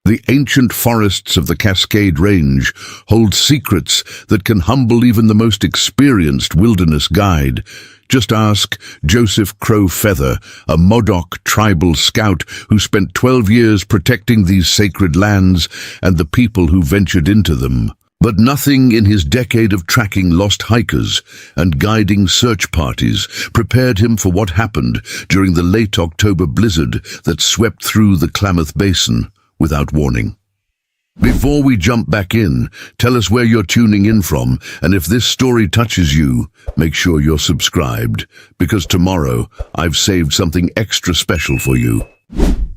The ancient forests of the Cascade Range hold secrets that can humble even the most experienced wilderness guide. Just ask Joseph Crow Feather, a Modoc tribal scout who spent 12 years protecting these sacred lands and the people who ventured into them. But nothing in his decade of tracking lost hikers and guiding search parties prepared him for what happened during the late October blizzard that swept through the Klamath Basin without warning. Before we jump back in, tell us where you're tuning in from, and if this story touches you, make sure you're subscribed, because tomorrow I've saved something extra special for you.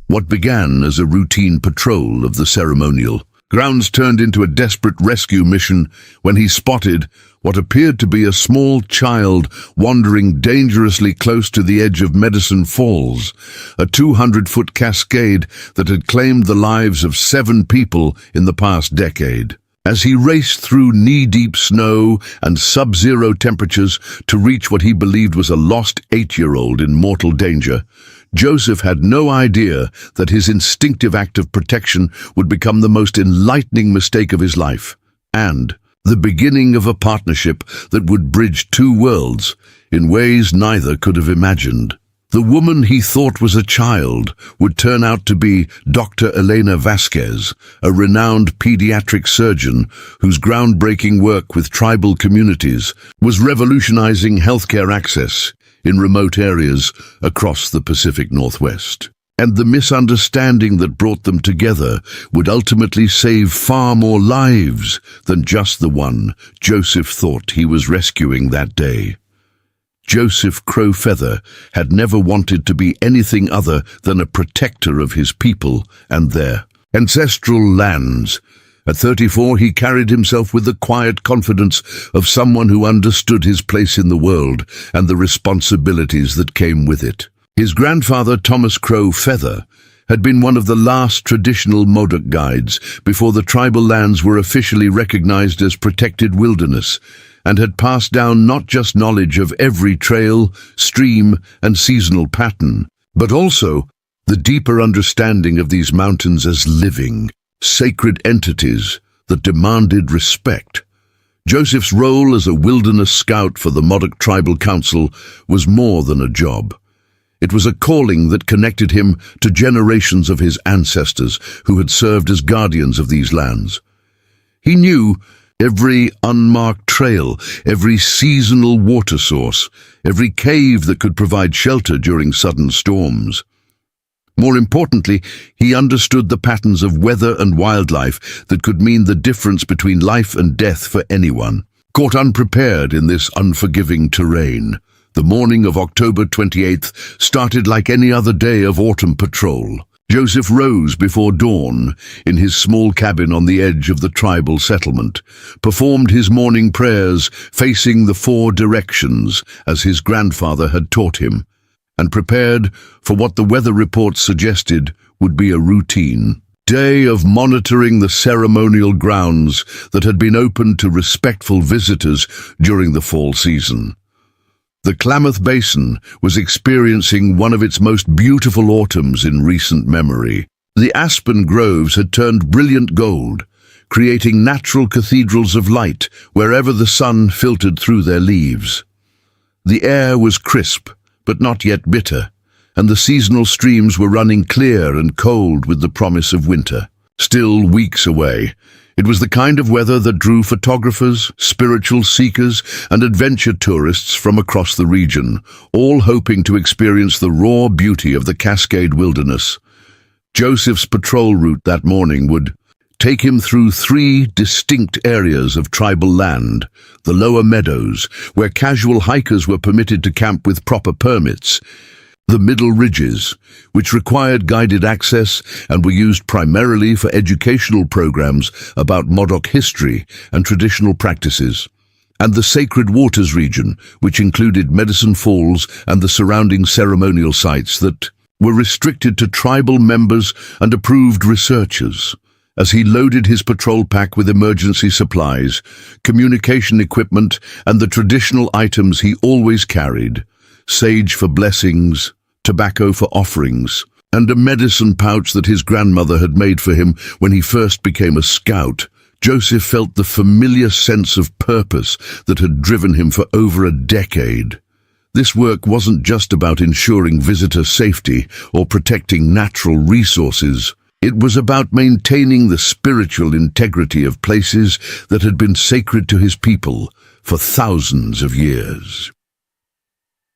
What began as a routine patrol of the ceremonial grounds turned into a desperate rescue mission when he spotted what appeared to be a small child wandering dangerously close to the edge of Medicine Falls, a 200-foot cascade that had claimed the lives of 7 people in the past decade. As he raced through knee-deep snow and sub-zero temperatures to reach what he believed was a lost 8-year-old in mortal danger, Joseph had no idea that his instinctive act of protection would become the most enlightening mistake of his life, and the beginning of a partnership that would bridge 2 worlds in ways neither could have imagined. The woman he thought was a child would turn out to be Dr. Elena Vasquez, a renowned pediatric surgeon whose groundbreaking work with tribal communities was revolutionizing healthcare access in remote areas across the Pacific Northwest. And the misunderstanding that brought them together would ultimately save far more lives than just the one Joseph thought he was rescuing that day. Joseph Crow Feather had never wanted to be anything other than a protector of his people and their ancestral lands. At 34, he carried himself with the quiet confidence of someone who understood his place in the world and the responsibilities that came with it. His grandfather, Thomas Crow Feather, had been one of the last traditional Modoc guides before the tribal lands were officially recognized as protected wilderness, and had passed down not just knowledge of every trail, stream, and seasonal pattern, but also the deeper understanding of these mountains as living, sacred entities that demanded respect. Joseph's role as a wilderness scout for the Modoc Tribal Council was more than a job. It was a calling that connected him to generations of his ancestors who had served as guardians of these lands. He knew every unmarked trail, every seasonal water source, every cave that could provide shelter during sudden storms. More importantly, he understood the patterns of weather and wildlife that could mean the difference between life and death for anyone. Caught unprepared in this unforgiving terrain, the morning of October 28th started like any other day of autumn patrol. Joseph rose before dawn in his small cabin on the edge of the tribal settlement, performed his morning prayers facing the 4 directions as his grandfather had taught him, and prepared for what the weather reports suggested would be a routine day of monitoring the ceremonial grounds that had been opened to respectful visitors during the fall season. The Klamath Basin was experiencing one of its most beautiful autumns in recent memory. The aspen groves had turned brilliant gold, creating natural cathedrals of light wherever the sun filtered through their leaves. The air was crisp, but not yet bitter, and the seasonal streams were running clear and cold with the promise of winter. Still weeks away, it was the kind of weather that drew photographers, spiritual seekers, and adventure tourists from across the region, all hoping to experience the raw beauty of the Cascade Wilderness. Joseph's patrol route that morning would take him through 3 distinct areas of tribal land: the lower meadows, where casual hikers were permitted to camp with proper permits; the middle ridges, which required guided access and were used primarily for educational programs about Modoc history and traditional practices; and the Sacred Waters region, which included Medicine Falls and the surrounding ceremonial sites that were restricted to tribal members and approved researchers. As he loaded his patrol pack with emergency supplies, communication equipment, and the traditional items he always carried: sage for blessings, tobacco for offerings, and a medicine pouch that his grandmother had made for him when he first became a scout. Joseph felt the familiar sense of purpose that had driven him for over a decade. This work wasn't just about ensuring visitor safety or protecting natural resources. It was about maintaining the spiritual integrity of places that had been sacred to his people for thousands of years.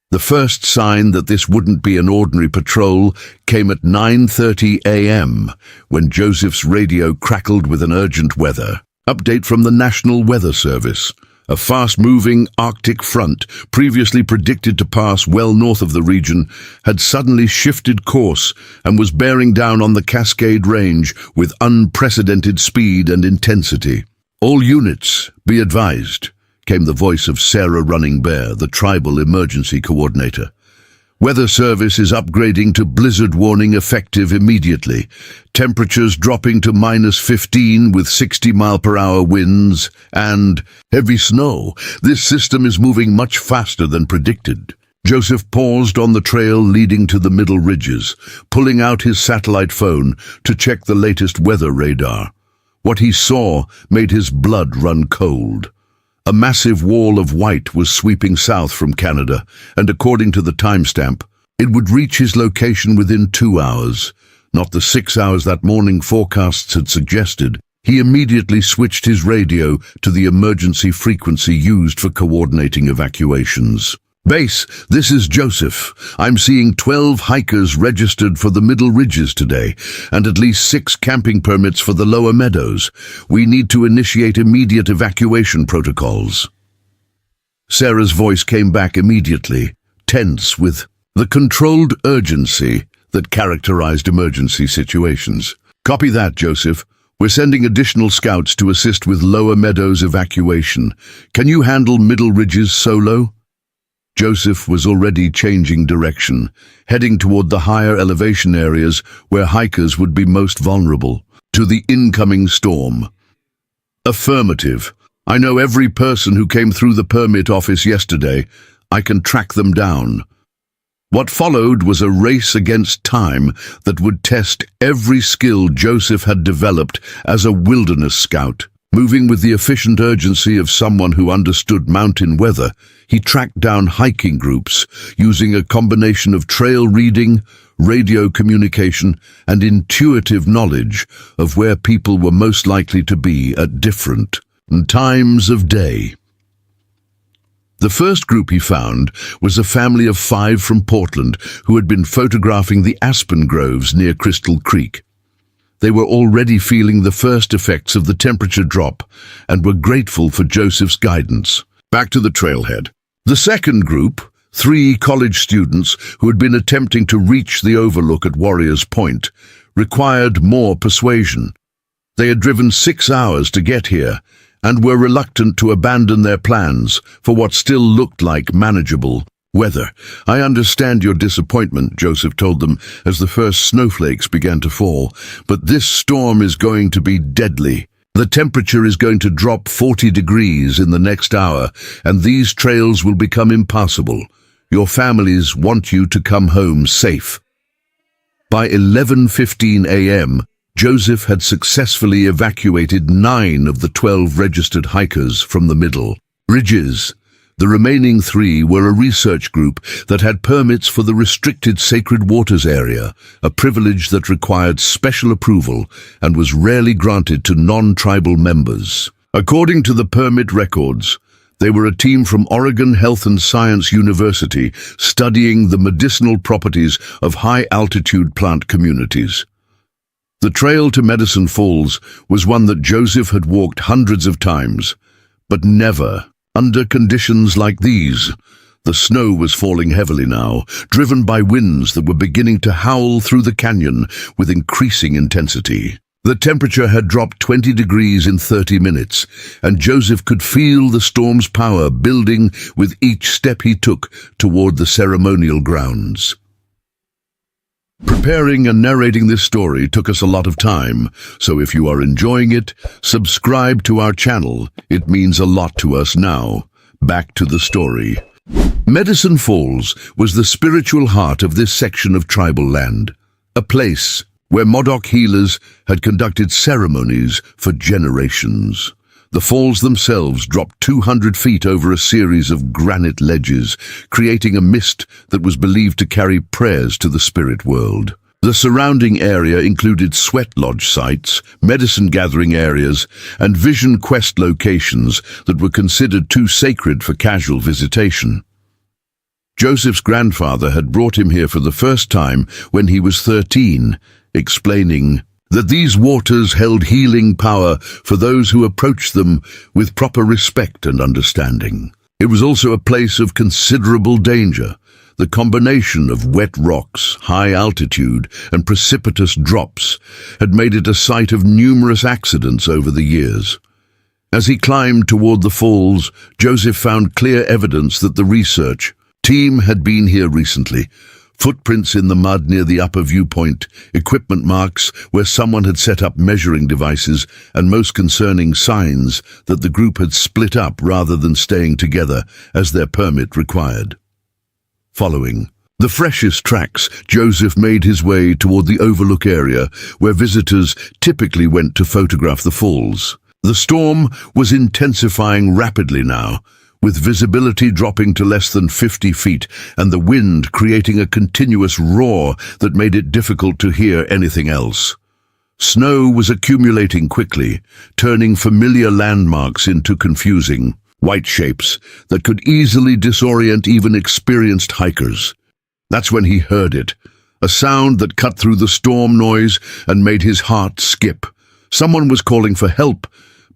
The first sign that this wouldn't be an ordinary patrol came at 9:30 a.m. when Joseph's radio crackled with an urgent weather update from the National Weather Service. A fast-moving Arctic front, previously predicted to pass well north of the region, had suddenly shifted course and was bearing down on the Cascade Range with unprecedented speed and intensity. "All units, be advised," came the voice of Sarah Running Bear, the tribal emergency coordinator. "Weather Service is upgrading to blizzard warning effective immediately. Temperatures dropping to -15 with 60-mile-per-hour winds and heavy snow. This system is moving much faster than predicted." Joseph paused on the trail leading to the middle ridges, pulling out his satellite phone to check the latest weather radar. What he saw made his blood run cold. A massive wall of white was sweeping south from Canada, and according to the timestamp, it would reach his location within 2 hours, not the 6 hours that morning forecasts had suggested. He immediately switched his radio to the emergency frequency used for coordinating evacuations. "Base, this is Joseph. I'm seeing 12 hikers registered for the Middle Ridges today, and at least 6 camping permits for the lower meadows. We need to initiate immediate evacuation protocols." Sarah's voice came back immediately, tense with the controlled urgency that characterized emergency situations. "Copy that, Joseph. We're sending additional scouts to assist with lower meadows evacuation. Can you handle Middle Ridges solo?" Joseph was already changing direction, heading toward the higher elevation areas where hikers would be most vulnerable to the incoming storm. "Affirmative. I know every person who came through the permit office yesterday. I can track them down." What followed was a race against time that would test every skill Joseph had developed as a wilderness scout. Moving with the efficient urgency of someone who understood mountain weather, he tracked down hiking groups using a combination of trail reading, radio communication, and intuitive knowledge of where people were most likely to be at different times of day. The first group he found was a family of 5 from Portland who had been photographing the aspen groves near Crystal Creek. They were already feeling the first effects of the temperature drop and were grateful for Joseph's guidance. Back to the trailhead. The second group, 3 college students who had been attempting to reach the overlook at Warriors Point, required more persuasion. They had driven 6 hours to get here and were reluctant to abandon their plans for what still looked like manageable weather. "I understand your disappointment," Joseph told them as the first snowflakes began to fall, "but this storm is going to be deadly. The temperature is going to drop 40 degrees in the next hour, and these trails will become impassable. Your families want you to come home safe." By 11:15 a.m., Joseph had successfully evacuated 9 of the 12 registered hikers from the Middle Ridges. The remaining 3 were a research group that had permits for the restricted Sacred Waters area, a privilege that required special approval and was rarely granted to non-tribal members. According to the permit records, they were a team from Oregon Health and Science University studying the medicinal properties of high-altitude plant communities. The trail to Medicine Falls was one that Joseph had walked hundreds of times, but never under conditions like these. The snow was falling heavily now, driven by winds that were beginning to howl through the canyon with increasing intensity. The temperature had dropped 20 degrees in 30 minutes, and Joseph could feel the storm's power building with each step he took toward the ceremonial grounds. Preparing and narrating this story took us a lot of time, so if you are enjoying it, subscribe to our channel. It means a lot to us now. Back to the story. Medicine Falls was the spiritual heart of this section of tribal land. a place where Modoc healers had conducted ceremonies for generations. The falls themselves dropped 200 feet over a series of granite ledges, creating a mist that was believed to carry prayers to the spirit world. The surrounding area included sweat lodge sites, medicine gathering areas, and vision quest locations that were considered too sacred for casual visitation. Joseph's grandfather had brought him here for the first time when he was 13, explaining that these waters held healing power for those who approached them with proper respect and understanding. It was also a place of considerable danger. The combination of wet rocks, high altitude, and precipitous drops had made it a site of numerous accidents over the years. As he climbed toward the falls, Joseph found clear evidence that the research team had been here recently. Footprints in the mud near the upper viewpoint, equipment marks where someone had set up measuring devices, and most concerning, signs that the group had split up rather than staying together as their permit required. Following the freshest tracks, Joseph made his way toward the overlook area where visitors typically went to photograph the falls. The storm was intensifying rapidly now, with visibility dropping to less than 50 feet and the wind creating a continuous roar that made it difficult to hear anything else. Snow was accumulating quickly, turning familiar landmarks into confusing white shapes that could easily disorient even experienced hikers. That's when he heard it, a sound that cut through the storm noise and made his heart skip. Someone was calling for help,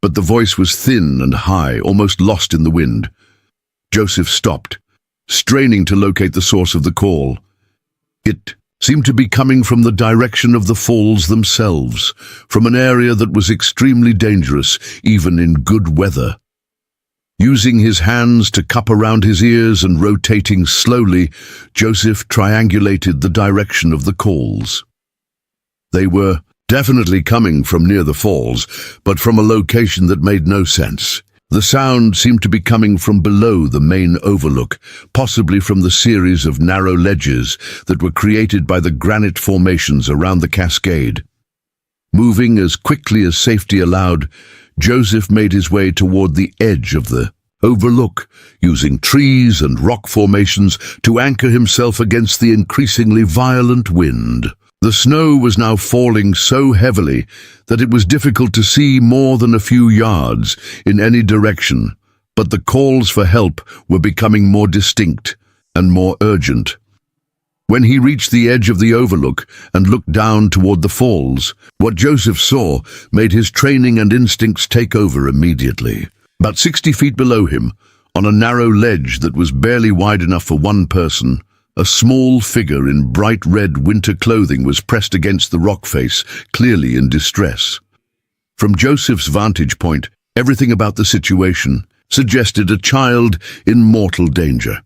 but the voice was thin and high, almost lost in the wind. Joseph stopped, straining to locate the source of the call. It seemed to be coming from the direction of the falls themselves, from an area that was extremely dangerous, even in good weather. Using his hands to cup around his ears and rotating slowly, Joseph triangulated the direction of the calls. They were definitely coming from near the falls, but from a location that made no sense. The sound seemed to be coming from below the main overlook, possibly from the series of narrow ledges that were created by the granite formations around the cascade. Moving as quickly as safety allowed, Joseph made his way toward the edge of the overlook, using trees and rock formations to anchor himself against the increasingly violent wind. The snow was now falling so heavily that it was difficult to see more than a few yards in any direction, but the calls for help were becoming more distinct and more urgent. When he reached the edge of the overlook and looked down toward the falls, what Joseph saw made his training and instincts take over immediately. About 60 feet below him, on a narrow ledge that was barely wide enough for one person, a small figure in bright red winter clothing was pressed against the rock face, clearly in distress. From Joseph's vantage point, everything about the situation suggested a child in mortal danger.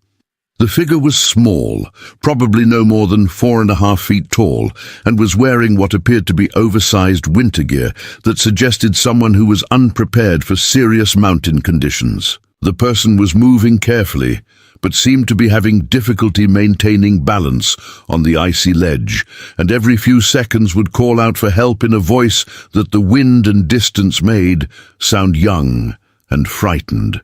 The figure was small, probably no more than 4.5 feet tall, and was wearing what appeared to be oversized winter gear that suggested someone who was unprepared for serious mountain conditions. The person was moving carefully, but seemed to be having difficulty maintaining balance on the icy ledge, and every few seconds would call out for help in a voice that the wind and distance made sound young and frightened.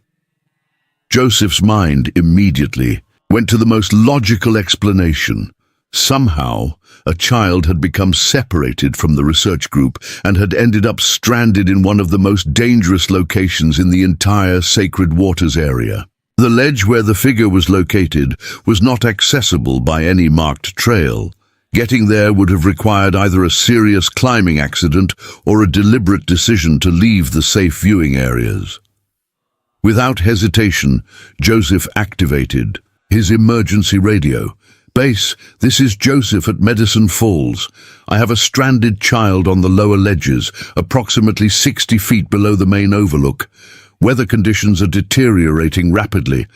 Joseph's mind immediately went to the most logical explanation. Somehow, a child had become separated from the research group and had ended up stranded in one of the most dangerous locations in the entire Sacred Waters area. The ledge where the figure was located was not accessible by any marked trail. Getting there would have required either a serious climbing accident or a deliberate decision to leave the safe viewing areas. Without hesitation, Joseph activated his emergency radio. "Base, this is Joseph at Medicine Falls. I have a stranded child on the lower ledges, approximately 60 feet below the main overlook. Weather conditions are deteriorating rapidly.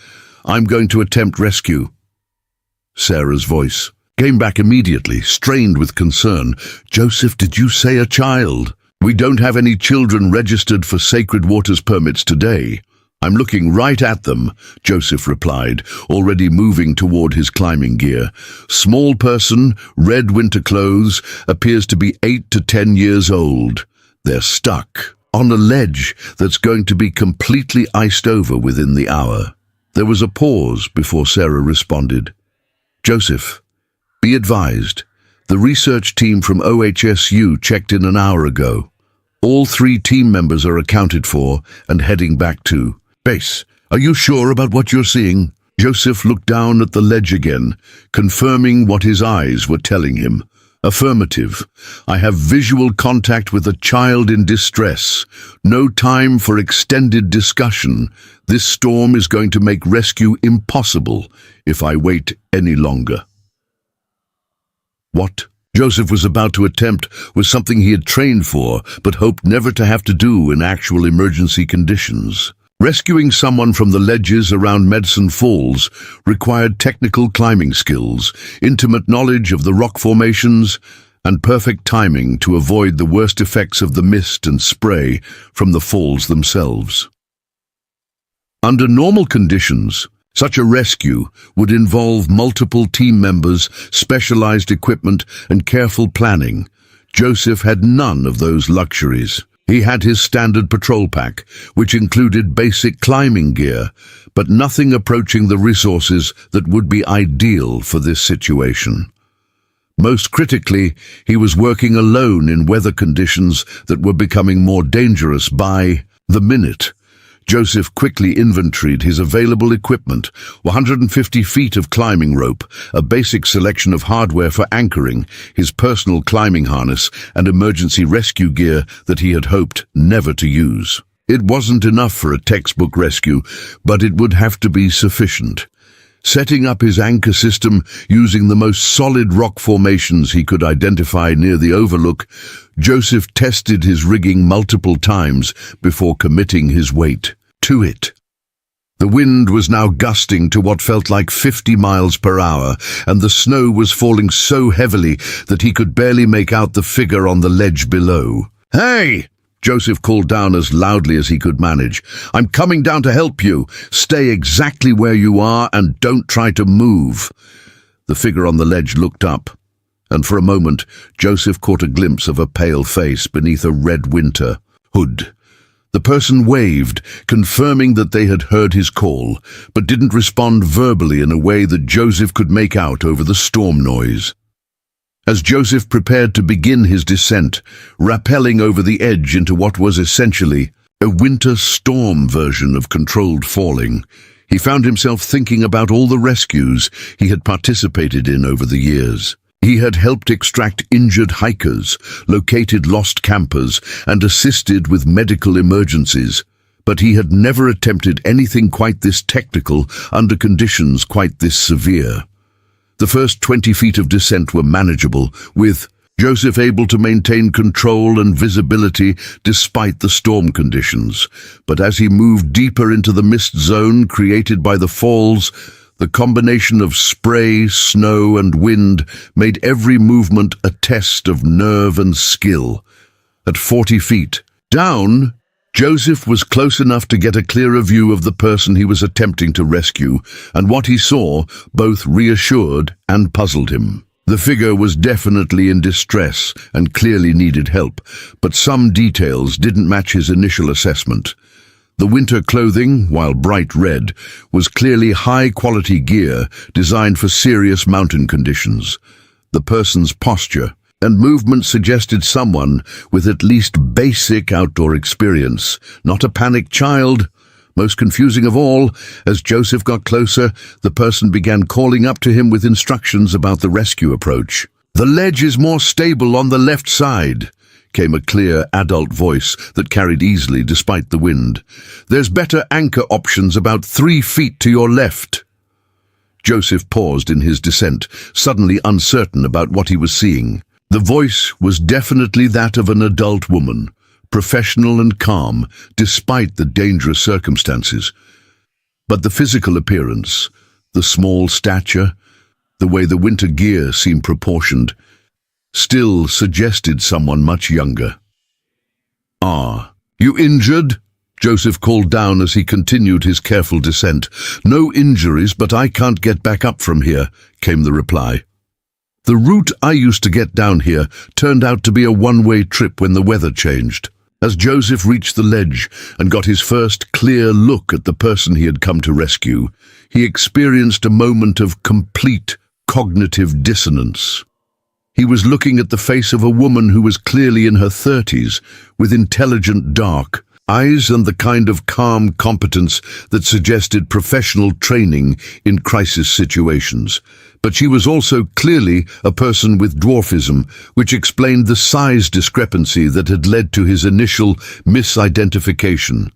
I'm going to attempt rescue." Sarah's voice came back immediately, strained with concern. "Joseph, did you say a child? We don't have any children registered for Sacred Waters permits today." "I'm looking right at them," Joseph replied, already moving toward his climbing gear. "Small person, red winter clothes, appears to be 8 to 10 years old. They're stuck on a ledge that's going to be completely iced over within the hour." There was a pause before Sarah responded. "Joseph, be advised, the research team from OHSU checked in an hour ago. All 3 team members are accounted for and heading back to base. Are you sure about what you're seeing?" Joseph looked down at the ledge again, confirming what his eyes were telling him. "Affirmative. I have visual contact with a child in distress. No time for extended discussion. This storm is going to make rescue impossible if I wait any longer." What Joseph was about to attempt was something he had trained for, but hoped never to have to do in actual emergency conditions. Rescuing someone from the ledges around Medicine Falls required technical climbing skills, intimate knowledge of the rock formations, and perfect timing to avoid the worst effects of the mist and spray from the falls themselves. Under normal conditions, such a rescue would involve multiple team members, specialized equipment, and careful planning. Joseph had none of those luxuries. He had his standard patrol pack, which included basic climbing gear, but nothing approaching the resources that would be ideal for this situation. Most critically, he was working alone in weather conditions that were becoming more dangerous by the minute. Joseph quickly inventoried his available equipment: 150 feet of climbing rope, a basic selection of hardware for anchoring, his personal climbing harness, and emergency rescue gear that he had hoped never to use. It wasn't enough for a textbook rescue, but it would have to be sufficient. Setting up his anchor system using the most solid rock formations he could identify near the overlook, Joseph tested his rigging multiple times before committing his weight to it. The wind was now gusting to what felt like 50 miles per hour, and the snow was falling so heavily that he could barely make out the figure on the ledge below. "Hey!" Joseph called down as loudly as he could manage. "I'm coming down to help you. Stay exactly where you are and don't try to move." The figure on the ledge looked up, and for a moment Joseph caught a glimpse of a pale face beneath a red winter hood. The person waved, confirming that they had heard his call, but didn't respond verbally in a way that Joseph could make out over the storm noise. As Joseph prepared to begin his descent, rappelling over the edge into what was essentially a winter storm version of controlled falling, he found himself thinking about all the rescues he had participated in over the years. He had helped extract injured hikers, located lost campers, and assisted with medical emergencies, but he had never attempted anything quite this technical under conditions quite this severe. The first 20 feet of descent were manageable, with Joseph able to maintain control and visibility despite the storm conditions. But as he moved deeper into the mist zone created by the falls, the combination of spray, snow, and wind made every movement a test of nerve and skill. At 40 feet down, Joseph was close enough to get a clearer view of the person he was attempting to rescue, and what he saw both reassured and puzzled him. The figure was definitely in distress and clearly needed help, but some details didn't match his initial assessment. The winter clothing, while bright red, was clearly high-quality gear designed for serious mountain conditions. The person's posture and movement suggested someone with at least basic outdoor experience, not a panicked child. Most confusing of all, as Joseph got closer, the person began calling up to him with instructions about the rescue approach. "The ledge is more stable on the left side," came a clear adult voice that carried easily despite the wind. "There's better anchor options about 3 feet to your left." Joseph paused in his descent, suddenly uncertain about what he was seeing. The voice was definitely that of an adult woman, professional and calm, despite the dangerous circumstances. But the physical appearance, the small stature, the way the winter gear seemed proportioned, still suggested someone much younger. "Ah, you injured?" Joseph called down as he continued his careful descent. "No injuries, but I can't get back up from here," came the reply. "The route I used to get down here turned out to be a one-way trip when the weather changed." As Joseph reached the ledge and got his first clear look at the person he had come to rescue, he experienced a moment of complete cognitive dissonance. He was looking at the face of a woman who was clearly in her 30s, with intelligent dark eyes and the kind of calm competence that suggested professional training in crisis situations. But she was also clearly a person with dwarfism, which explained the size discrepancy that had led to his initial misidentification.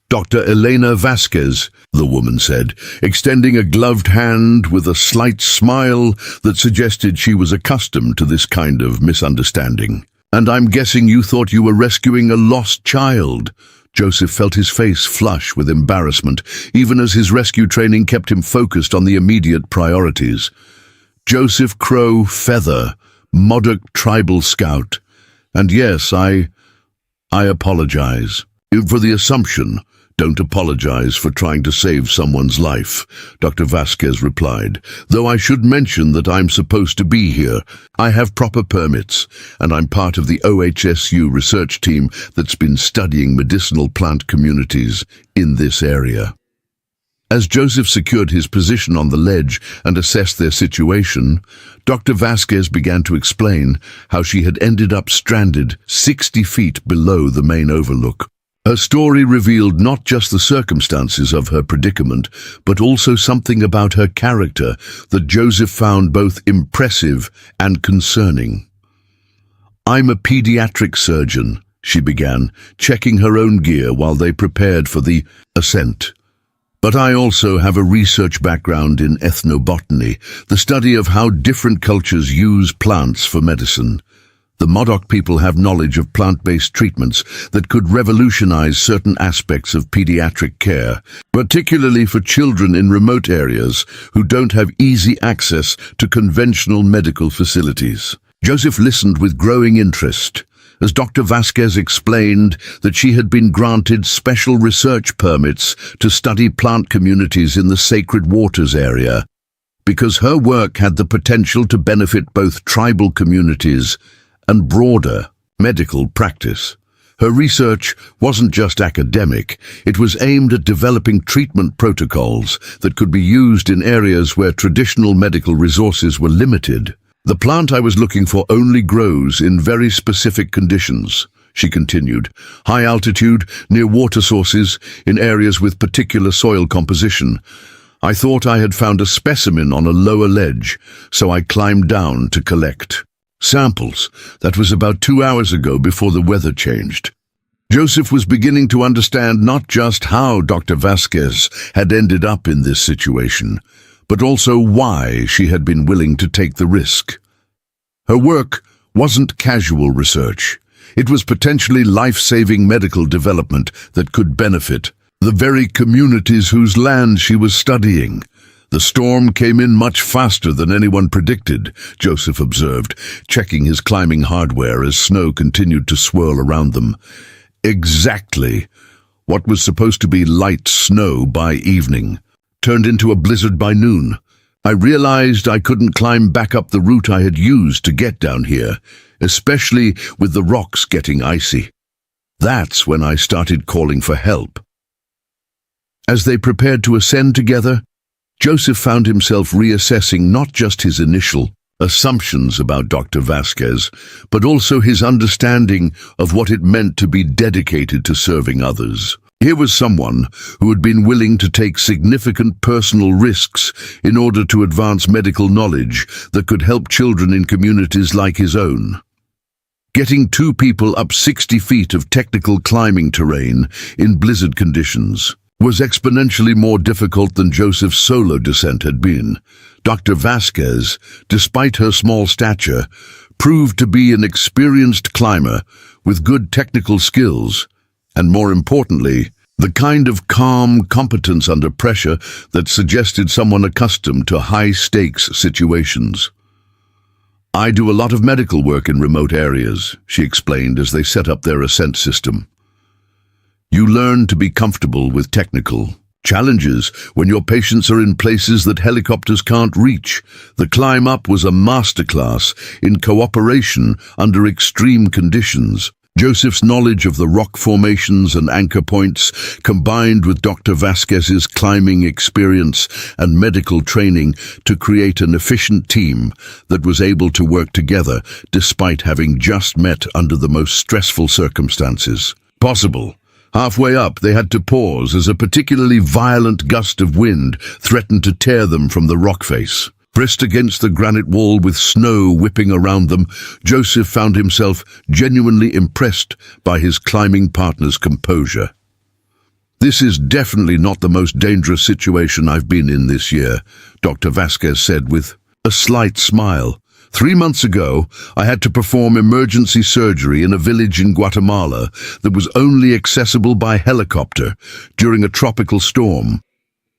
"Dr. Elena Vasquez," the woman said, extending a gloved hand with a slight smile that suggested she was accustomed to this kind of misunderstanding. "And I'm guessing you thought you were rescuing a lost child." Joseph felt his face flush with embarrassment, even as his rescue training kept him focused on the immediate priorities. Joseph Crow Feather, Modoc Tribal Scout. "And yes, I apologize for the assumption. Don't apologize for trying to save someone's life," Dr. Vasquez replied. "Though I should mention that I'm supposed to be here. I have proper permits, and I'm part of the OHSU research team that's been studying medicinal plant communities in this area." As Joseph secured his position on the ledge and assessed their situation, Dr. Vasquez began to explain how she had ended up stranded 60 feet below the main overlook. Her story revealed not just the circumstances of her predicament, but also something about her character that Joseph found both impressive and concerning. "I'm a pediatric surgeon," she began, checking her own gear while they prepared for the ascent. "But I also have a research background in ethnobotany, the study of how different cultures use plants for medicine. The Modoc people have knowledge of plant-based treatments that could revolutionize certain aspects of pediatric care, particularly for children in remote areas who don't have easy access to conventional medical facilities." Joseph listened with growing interest as Dr. Vasquez explained that she had been granted special research permits to study plant communities in the Sacred Waters area, because her work had the potential to benefit both tribal communities and broader medical practice. Her research wasn't just academic, it was aimed at developing treatment protocols that could be used in areas where traditional medical resources were limited. "The plant I was looking for only grows in very specific conditions," she continued. "High altitude, near water sources, in areas with particular soil composition. I thought I had found a specimen on a lower ledge, so I climbed down to collect samples. That was about 2 hours ago, before the weather changed." Joseph was beginning to understand not just how Dr. Vasquez had ended up in this situation, but also why she had been willing to take the risk. Her work wasn't casual research. It was potentially life-saving medical development that could benefit the very communities whose land she was studying. "The storm came in much faster than anyone predicted," Joseph observed, checking his climbing hardware as snow continued to swirl around them. Exactly. What was supposed to be light snow by evening turned into a blizzard by noon. "I realized I couldn't climb back up the route I had used to get down here, especially with the rocks getting icy. That's when I started calling for help." As they prepared to ascend together, Joseph found himself reassessing not just his initial assumptions about Dr. Vasquez, but also his understanding of what it meant to be dedicated to serving others. Here was someone who had been willing to take significant personal risks in order to advance medical knowledge that could help children in communities like his own. Getting 2 people up 60 feet of technical climbing terrain in blizzard conditions was exponentially more difficult than Joseph's solo descent had been. Dr. Vasquez, despite her small stature, proved to be an experienced climber with good technical skills, and more importantly, the kind of calm competence under pressure that suggested someone accustomed to high-stakes situations. "I do a lot of medical work in remote areas," she explained as they set up their ascent system. You learn to be comfortable with technical challenges when your patients are in places that helicopters can't reach. The climb up was a masterclass in cooperation under extreme conditions. Joseph's knowledge of the rock formations and anchor points, combined with Dr. Vasquez's climbing experience and medical training to create an efficient team that was able to work together despite having just met under the most stressful circumstances possible. Halfway up, they had to pause as a particularly violent gust of wind threatened to tear them from the rock face. Pressed against the granite wall with snow whipping around them, Joseph found himself genuinely impressed by his climbing partner's composure. "This is definitely not the most dangerous situation I've been in this year," Dr. Vasquez said with a slight smile. 3 months ago, I had to perform emergency surgery in a village in Guatemala that was only accessible by helicopter during a tropical storm.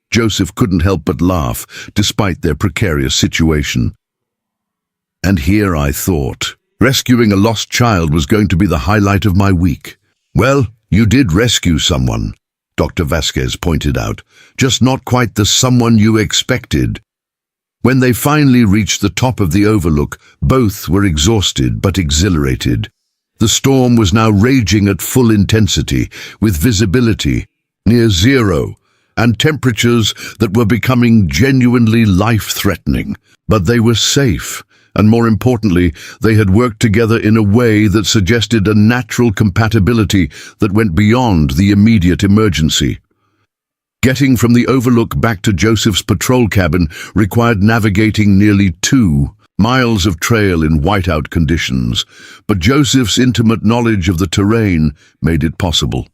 Joseph couldn't help but laugh, despite their precarious situation. And here I thought, rescuing a lost child was going to be the highlight of my week. "Well, you did rescue someone," Dr. Vasquez pointed out, "just not quite the someone you expected." When they finally reached the top of the overlook, both were exhausted but exhilarated. The storm was now raging at full intensity, with visibility near zero and temperatures that were becoming genuinely life-threatening. But they were safe, and more importantly, they had worked together in a way that suggested a natural compatibility that went beyond the immediate emergency. Getting from the overlook back to Joseph's patrol cabin required navigating nearly 2 miles of trail in whiteout conditions, but Joseph's intimate knowledge of the terrain made it possible.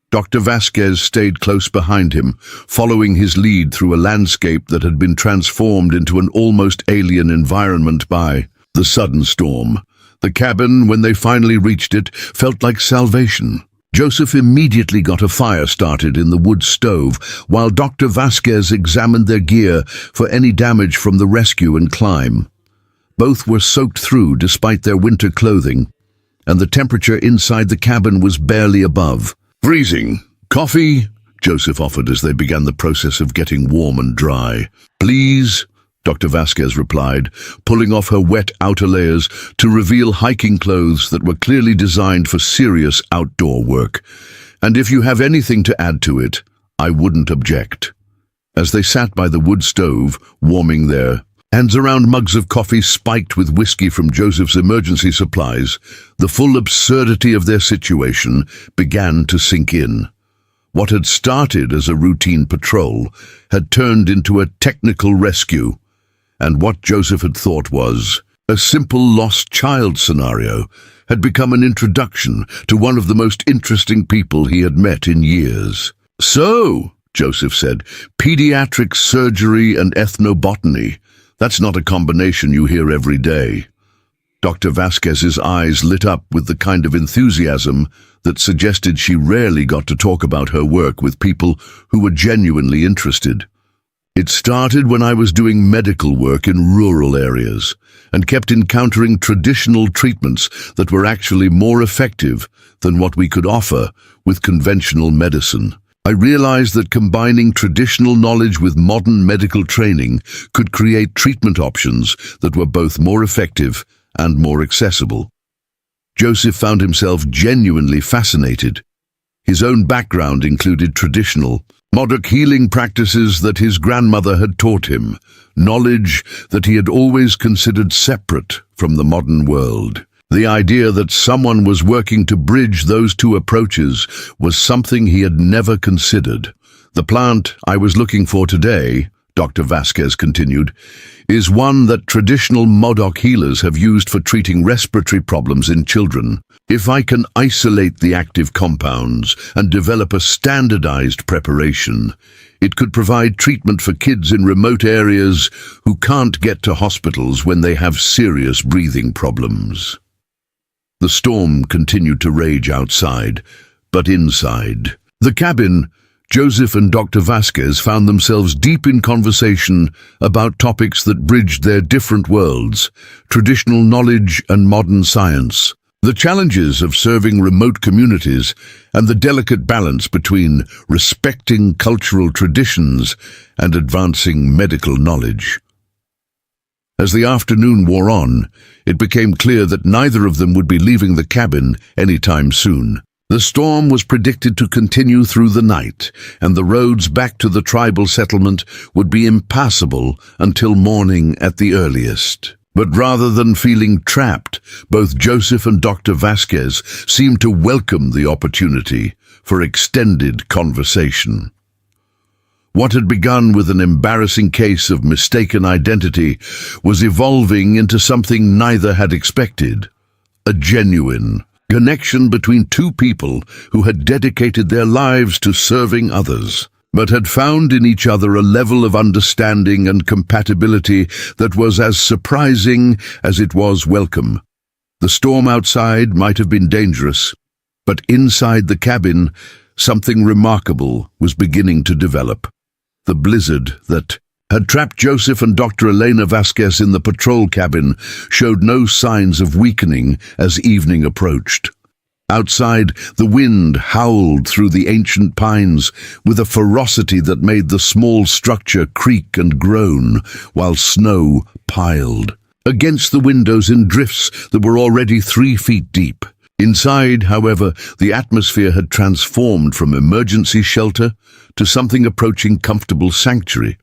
Dr. Vasquez stayed close behind him, following his lead through a landscape that had been transformed into an almost alien environment by the sudden storm. The cabin, when they finally reached it, felt like salvation. Joseph immediately got a fire started in the wood stove, while Dr. Vasquez examined their gear for any damage from the rescue and climb. Both were soaked through despite their winter clothing, and the temperature inside the cabin was barely above freezing. "Coffee?" Joseph offered as they began the process of getting warm and dry. "Please," Dr. Vasquez replied, pulling off her wet outer layers to reveal hiking clothes that were clearly designed for serious outdoor work. "And if you have anything to add to it, I wouldn't object." As they sat by the wood stove, warming their hands around mugs of coffee spiked with whiskey from Joseph's emergency supplies, the full absurdity of their situation began to sink in. What had started as a routine patrol had turned into a technical rescue, and what Joseph had thought was a simple lost child scenario had become an introduction to one of the most interesting people he had met in years. "So," Joseph said, "pediatric surgery and ethnobotany. That's not a combination you hear every day." Dr. Vasquez's eyes lit up with the kind of enthusiasm that suggested she rarely got to talk about her work with people who were genuinely interested. "It started when I was doing medical work in rural areas and kept encountering traditional treatments that were actually more effective than what we could offer with conventional medicine. I realized that combining traditional knowledge with modern medical training could create treatment options that were both more effective and more accessible." Joseph found himself genuinely fascinated. His own background included traditional Modok healing practices that his grandmother had taught him, knowledge that he had always considered separate from the modern world. The idea that someone was working to bridge those two approaches was something he had never considered. "The plant I was looking for today," Dr. Vasquez continued, "is one that traditional Modok healers have used for treating respiratory problems in children. If I can isolate the active compounds and develop a standardized preparation, it could provide treatment for kids in remote areas who can't get to hospitals when they have serious breathing problems." The storm continued to rage outside, but inside the cabin, Joseph and Dr. Vasquez found themselves deep in conversation about topics that bridged their different worlds, traditional knowledge and modern science. The challenges of serving remote communities and the delicate balance between respecting cultural traditions and advancing medical knowledge. As the afternoon wore on, it became clear that neither of them would be leaving the cabin anytime soon. The storm was predicted to continue through the night, and the roads back to the tribal settlement would be impassable until morning at the earliest. But rather than feeling trapped, both Joseph and Dr. Vasquez seemed to welcome the opportunity for extended conversation. What had begun with an embarrassing case of mistaken identity was evolving into something neither had expected: a genuine connection between two people who had dedicated their lives to serving others, but had found in each other a level of understanding and compatibility that was as surprising as it was welcome. The storm outside might have been dangerous, but inside the cabin, something remarkable was beginning to develop. The blizzard that had trapped Joseph and Dr. Elena Vasquez in the patrol cabin showed no signs of weakening as evening approached. Outside, the wind howled through the ancient pines with a ferocity that made the small structure creak and groan, while snow piled against the windows in drifts that were already 3 feet deep. Inside, however, the atmosphere had transformed from emergency shelter to something approaching comfortable sanctuary.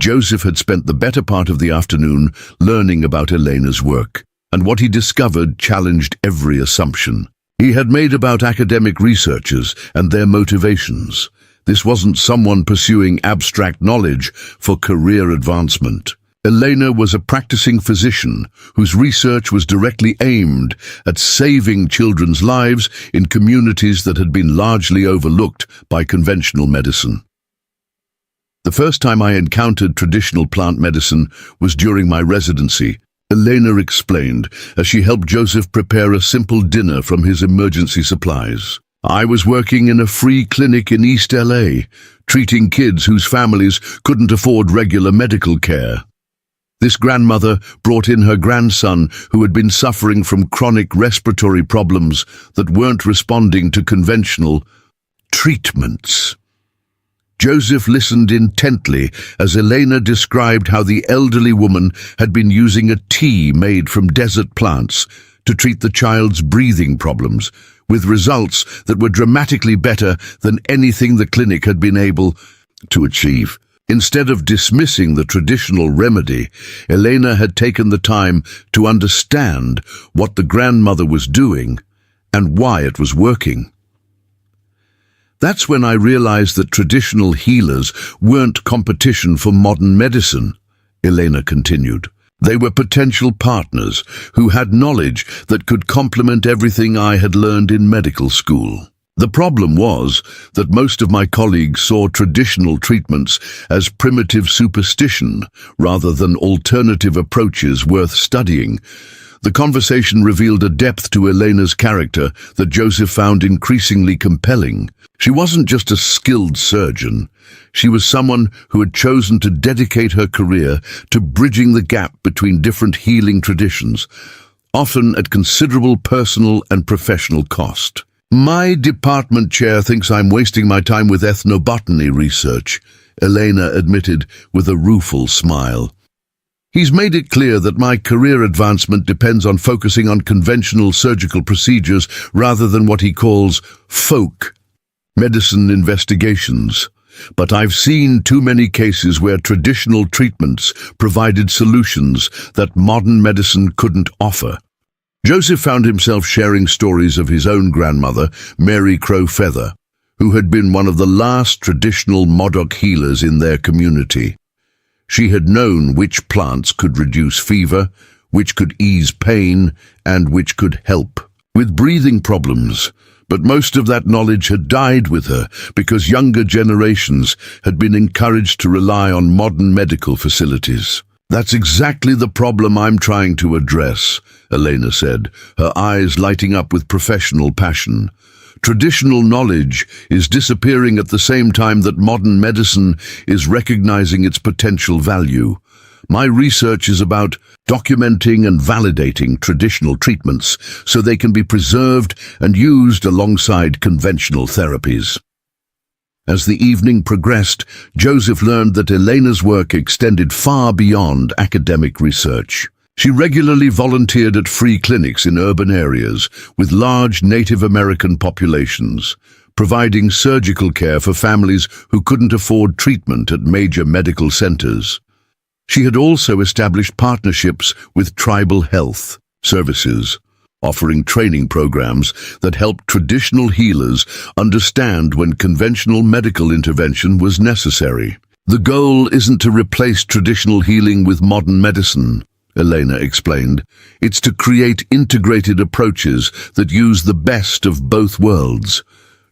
Joseph had spent the better part of the afternoon learning about Elena's work, and what he discovered challenged every assumption he had made about academic researchers and their motivations. This wasn't someone pursuing abstract knowledge for career advancement. Elena was a practicing physician whose research was directly aimed at saving children's lives in communities that had been largely overlooked by conventional medicine. The first time I encountered traditional plant medicine was during my residency, Elena explained, as she helped Joseph prepare a simple dinner from his emergency supplies. I was working in a free clinic in East LA, treating kids whose families couldn't afford regular medical care. This grandmother brought in her grandson who had been suffering from chronic respiratory problems that weren't responding to conventional treatments. Joseph listened intently as Elena described how the elderly woman had been using a tea made from desert plants to treat the child's breathing problems, with results that were dramatically better than anything the clinic had been able to achieve. Instead of dismissing the traditional remedy, Elena had taken the time to understand what the grandmother was doing and why it was working. That's when I realized that traditional healers weren't competition for modern medicine, Elena continued. They were potential partners who had knowledge that could complement everything I had learned in medical school. The problem was that most of my colleagues saw traditional treatments as primitive superstition rather than alternative approaches worth studying. The conversation revealed a depth to Elena's character that Joseph found increasingly compelling. She wasn't just a skilled surgeon. She was someone who had chosen to dedicate her career to bridging the gap between different healing traditions, often at considerable personal and professional cost. My department chair thinks I'm wasting my time with ethnobotany research, Elena admitted with a rueful smile. He's made it clear that my career advancement depends on focusing on conventional surgical procedures rather than what he calls folk medicine investigations. But I've seen too many cases where traditional treatments provided solutions that modern medicine couldn't offer. Joseph found himself sharing stories of his own grandmother, Mary Crow Feather, who had been one of the last traditional Modoc healers in their community. She had known which plants could reduce fever, which could ease pain, and which could help with breathing problems. But most of that knowledge had died with her because younger generations had been encouraged to rely on modern medical facilities. That's exactly the problem I'm trying to address, Elena said, her eyes lighting up with professional passion. Traditional knowledge is disappearing at the same time that modern medicine is recognizing its potential value. My research is about documenting and validating traditional treatments so they can be preserved and used alongside conventional therapies. As the evening progressed, Joseph learned that Elena's work extended far beyond academic research. She regularly volunteered at free clinics in urban areas with large Native American populations, providing surgical care for families who couldn't afford treatment at major medical centers. She had also established partnerships with tribal health services, offering training programs that helped traditional healers understand when conventional medical intervention was necessary. The goal isn't to replace traditional healing with modern medicine, Elena explained. It's to create integrated approaches that use the best of both worlds.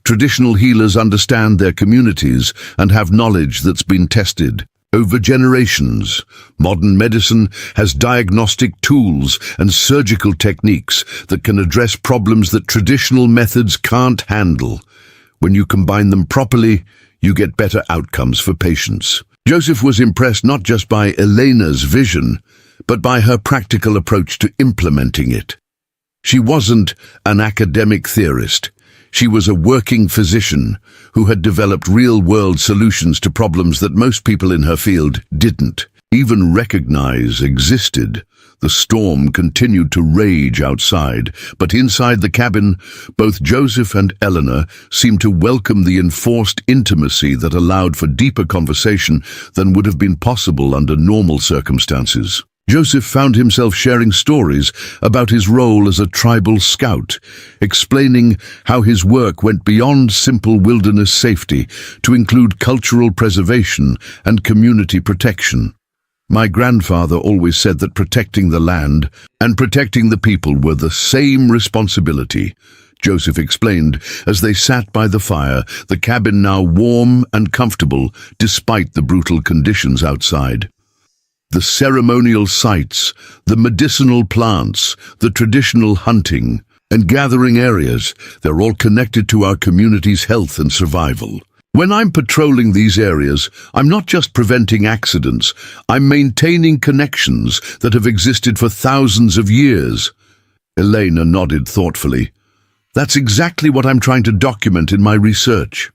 Traditional healers understand their communities and have knowledge that's been tested over generations. Modern medicine has diagnostic tools and surgical techniques that can address problems that traditional methods can't handle. When you combine them properly, you get better outcomes for patients. Joseph was impressed not just by Elena's vision, but by her practical approach to implementing it. She wasn't an academic theorist. She was a working physician who had developed real-world solutions to problems that most people in her field didn't even recognize existed. The storm continued to rage outside, but inside the cabin, both Joseph and Eleanor seemed to welcome the enforced intimacy that allowed for deeper conversation than would have been possible under normal circumstances. Joseph found himself sharing stories about his role as a tribal scout, explaining how his work went beyond simple wilderness safety to include cultural preservation and community protection. My grandfather always said that protecting the land and protecting the people were the same responsibility, Joseph explained as they sat by the fire, the cabin now warm and comfortable despite the brutal conditions outside. The ceremonial sites, the medicinal plants, the traditional hunting and gathering areas, they're all connected to our community's health and survival. When I'm patrolling these areas, I'm not just preventing accidents, I'm maintaining connections that have existed for thousands of years. Elena nodded thoughtfully. That's exactly what I'm trying to document in my research.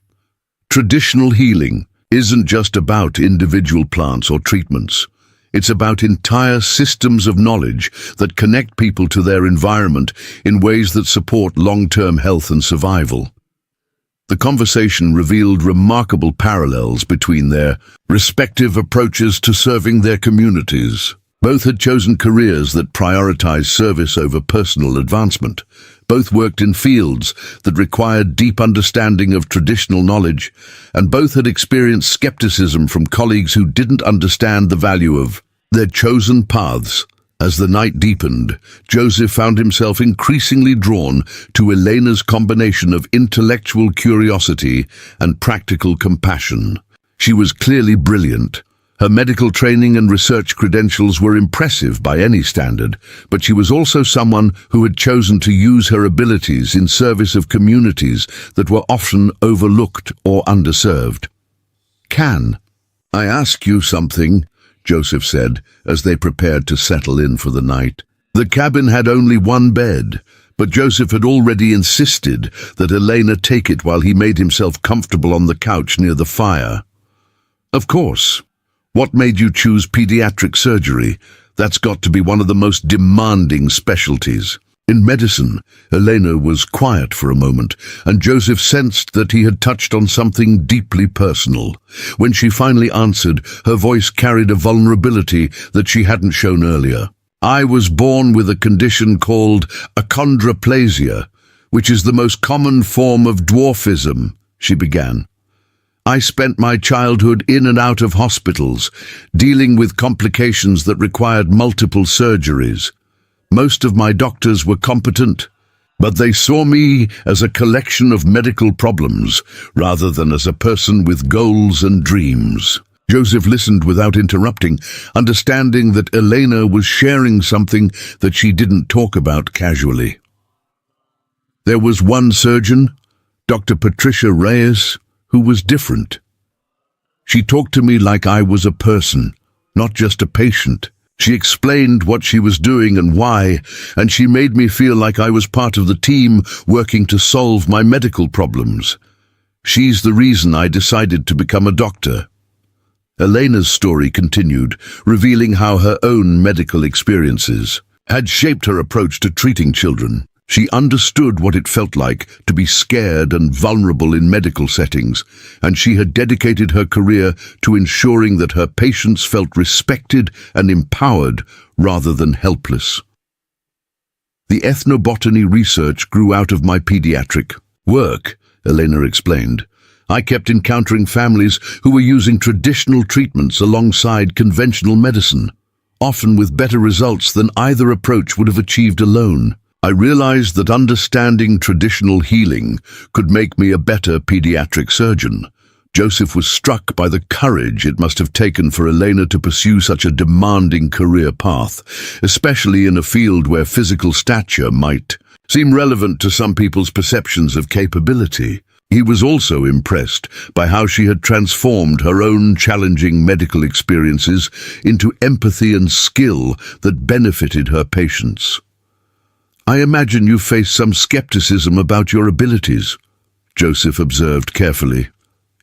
Traditional healing isn't just about individual plants or treatments. It's about entire systems of knowledge that connect people to their environment in ways that support long-term health and survival. The conversation revealed remarkable parallels between their respective approaches to serving their communities. Both had chosen careers that prioritized service over personal advancement. Both worked in fields that required deep understanding of traditional knowledge, and both had experienced skepticism from colleagues who didn't understand the value of their chosen paths. As the night deepened, Joseph found himself increasingly drawn to Elena's combination of intellectual curiosity and practical compassion. She was clearly brilliant. Her medical training and research credentials were impressive by any standard, but she was also someone who had chosen to use her abilities in service of communities that were often overlooked or underserved. "Can I ask you something?" Joseph said, as they prepared to settle in for the night. The cabin had only one bed, but Joseph had already insisted that Elena take it while he made himself comfortable on the couch near the fire. "Of course. What made you choose pediatric surgery? That's got to be one of the most demanding specialties." In medicine, Elena was quiet for a moment, and Joseph sensed that he had touched on something deeply personal. When she finally answered, her voice carried a vulnerability that she hadn't shown earlier. "I was born with a condition called achondroplasia, which is the most common form of dwarfism," she began. "I spent my childhood in and out of hospitals, dealing with complications that required multiple surgeries. Most of my doctors were competent, but they saw me as a collection of medical problems rather than as a person with goals and dreams." Joseph listened without interrupting, understanding that Elena was sharing something that she didn't talk about casually. "There was one surgeon, Dr. Patricia Reyes, who was different. She talked to me like I was a person, not just a patient. She explained what she was doing and why, and she made me feel like I was part of the team working to solve my medical problems. She's the reason I decided to become a doctor. Elena's story continued, revealing how her own medical experiences had shaped her approach to treating children. She understood what it felt like to be scared and vulnerable in medical settings, and she had dedicated her career to ensuring that her patients felt respected and empowered rather than helpless. The ethnobotany research grew out of my pediatric work, Elena explained. I kept encountering families who were using traditional treatments alongside conventional medicine, often with better results than either approach would have achieved alone. I realized that understanding traditional healing could make me a better pediatric surgeon. Joseph was struck by the courage it must have taken for Elena to pursue such a demanding career path, especially in a field where physical stature might seem relevant to some people's perceptions of capability. He was also impressed by how she had transformed her own challenging medical experiences into empathy and skill that benefited her patients. I imagine you face some skepticism about your abilities, Joseph observed carefully.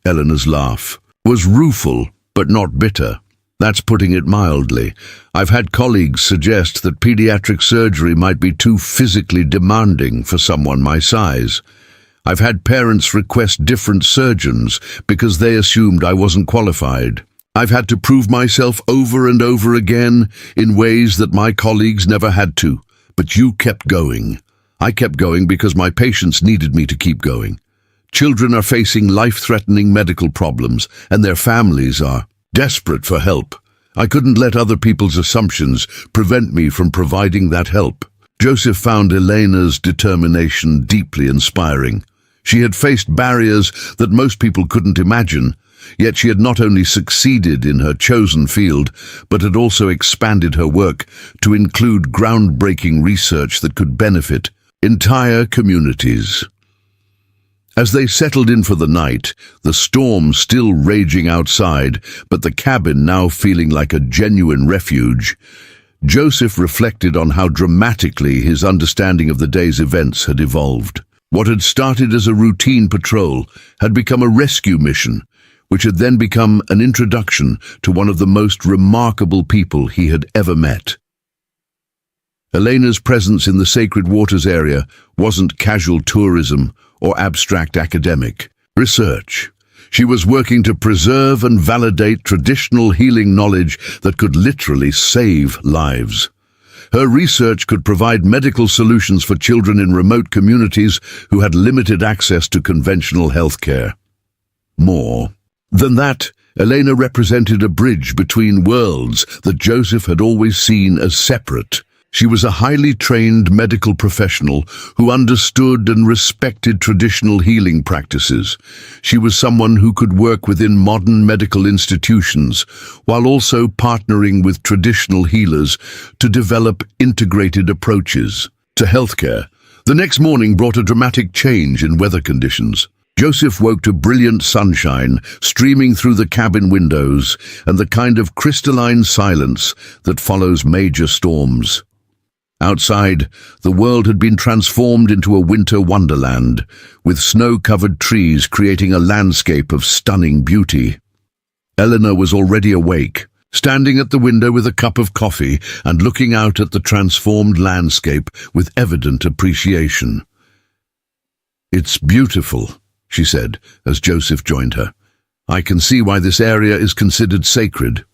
Eleanor's laugh was rueful, but not bitter. That's putting it mildly. I've had colleagues suggest that pediatric surgery might be too physically demanding for someone my size. I've had parents request different surgeons because they assumed I wasn't qualified. I've had to prove myself over and over again in ways that my colleagues never had to. But you kept going. I kept going because my patients needed me to keep going. Children are facing life-threatening medical problems, and their families are desperate for help. I couldn't let other people's assumptions prevent me from providing that help. Joseph found Elena's determination deeply inspiring. She had faced barriers that most people couldn't imagine, yet she had not only succeeded in her chosen field, but had also expanded her work to include groundbreaking research that could benefit entire communities. As they settled in for the night, the storm still raging outside, but the cabin now feeling like a genuine refuge, Joseph reflected on how dramatically his understanding of the day's events had evolved. What had started as a routine patrol had become a rescue mission, which had then become an introduction to one of the most remarkable people he had ever met. Elena's presence in the Sacred Waters area wasn't casual tourism or abstract academic research. She was working to preserve and validate traditional healing knowledge that could literally save lives. Her research could provide medical solutions for children in remote communities who had limited access to conventional health care. More than that, Elena represented a bridge between worlds that Joseph had always seen as separate. She was a highly trained medical professional who understood and respected traditional healing practices. She was someone who could work within modern medical institutions while also partnering with traditional healers to develop integrated approaches to healthcare. The next morning brought a dramatic change in weather conditions. Joseph woke to brilliant sunshine streaming through the cabin windows and the kind of crystalline silence that follows major storms. Outside, the world had been transformed into a winter wonderland, with snow-covered trees creating a landscape of stunning beauty. Eleanor was already awake, standing at the window with a cup of coffee and looking out at the transformed landscape with evident appreciation. "It's beautiful," she said, as Joseph joined her. "I can see why this area is considered sacred."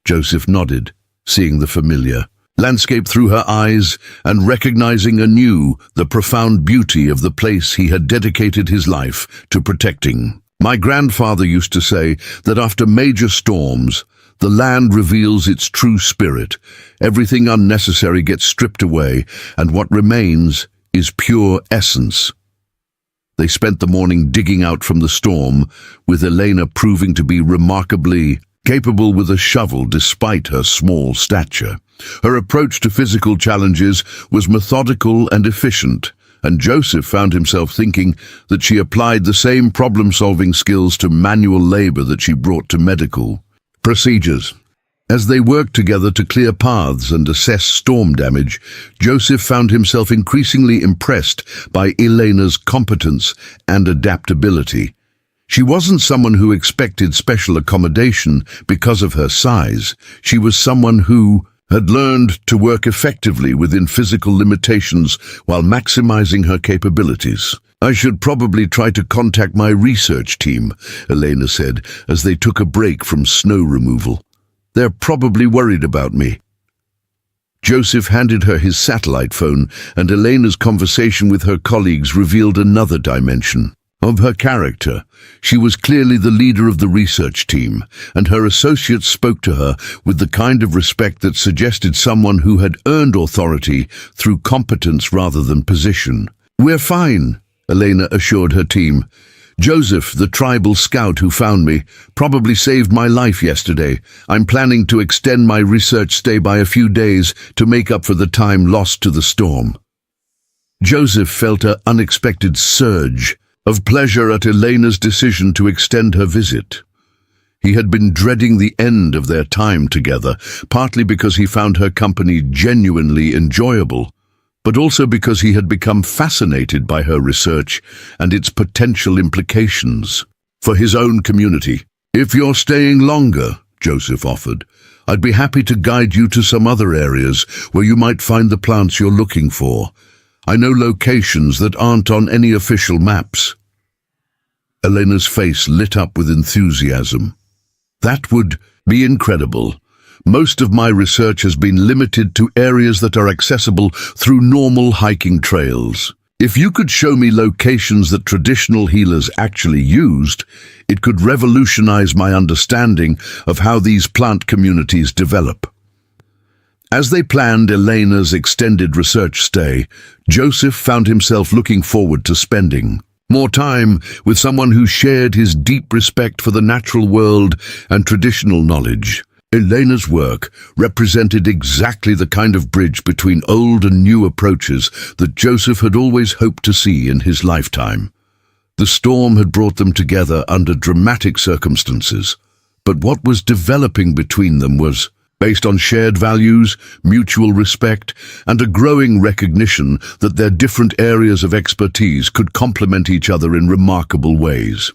Joseph nodded, seeing the familiar landscape through her eyes and recognizing anew the profound beauty of the place he had dedicated his life to protecting. "My grandfather used to say that after major storms, the land reveals its true spirit. Everything unnecessary gets stripped away, and what remains is pure essence." They spent the morning digging out from the storm, with Elena proving to be remarkably capable with a shovel despite her small stature. Her approach to physical challenges was methodical and efficient, and Joseph found himself thinking that she applied the same problem-solving skills to manual labor that she brought to medical procedures. As they worked together to clear paths and assess storm damage, Joseph found himself increasingly impressed by Elena's competence and adaptability. She wasn't someone who expected special accommodation because of her size. She was someone who had learned to work effectively within physical limitations while maximizing her capabilities. "I should probably try to contact my research team," Elena said as they took a break from snow removal. "They're probably worried about me." Joseph handed her his satellite phone, and Elena's conversation with her colleagues revealed another dimension of her character. She was clearly the leader of the research team, and her associates spoke to her with the kind of respect that suggested someone who had earned authority through competence rather than position. "We're fine," Elena assured her team. "Joseph, the tribal scout who found me, probably saved my life yesterday. I'm planning to extend my research stay by a few days to make up for the time lost to the storm." Joseph felt an unexpected surge of pleasure at Elena's decision to extend her visit. He had been dreading the end of their time together, partly because he found her company genuinely enjoyable, but also because he had become fascinated by her research and its potential implications for his own community. "If you're staying longer," Joseph offered, "I'd be happy to guide you to some other areas where you might find the plants you're looking for. I know locations that aren't on any official maps." Elena's face lit up with enthusiasm. "That would be incredible. Most of my research has been limited to areas that are accessible through normal hiking trails. If you could show me locations that traditional healers actually used, it could revolutionize my understanding of how these plant communities develop." As they planned Elena's extended research stay, Joseph found himself looking forward to spending more time with someone who shared his deep respect for the natural world and traditional knowledge. Elena's work represented exactly the kind of bridge between old and new approaches that Joseph had always hoped to see in his lifetime. The storm had brought them together under dramatic circumstances, but what was developing between them was based on shared values, mutual respect, and a growing recognition that their different areas of expertise could complement each other in remarkable ways.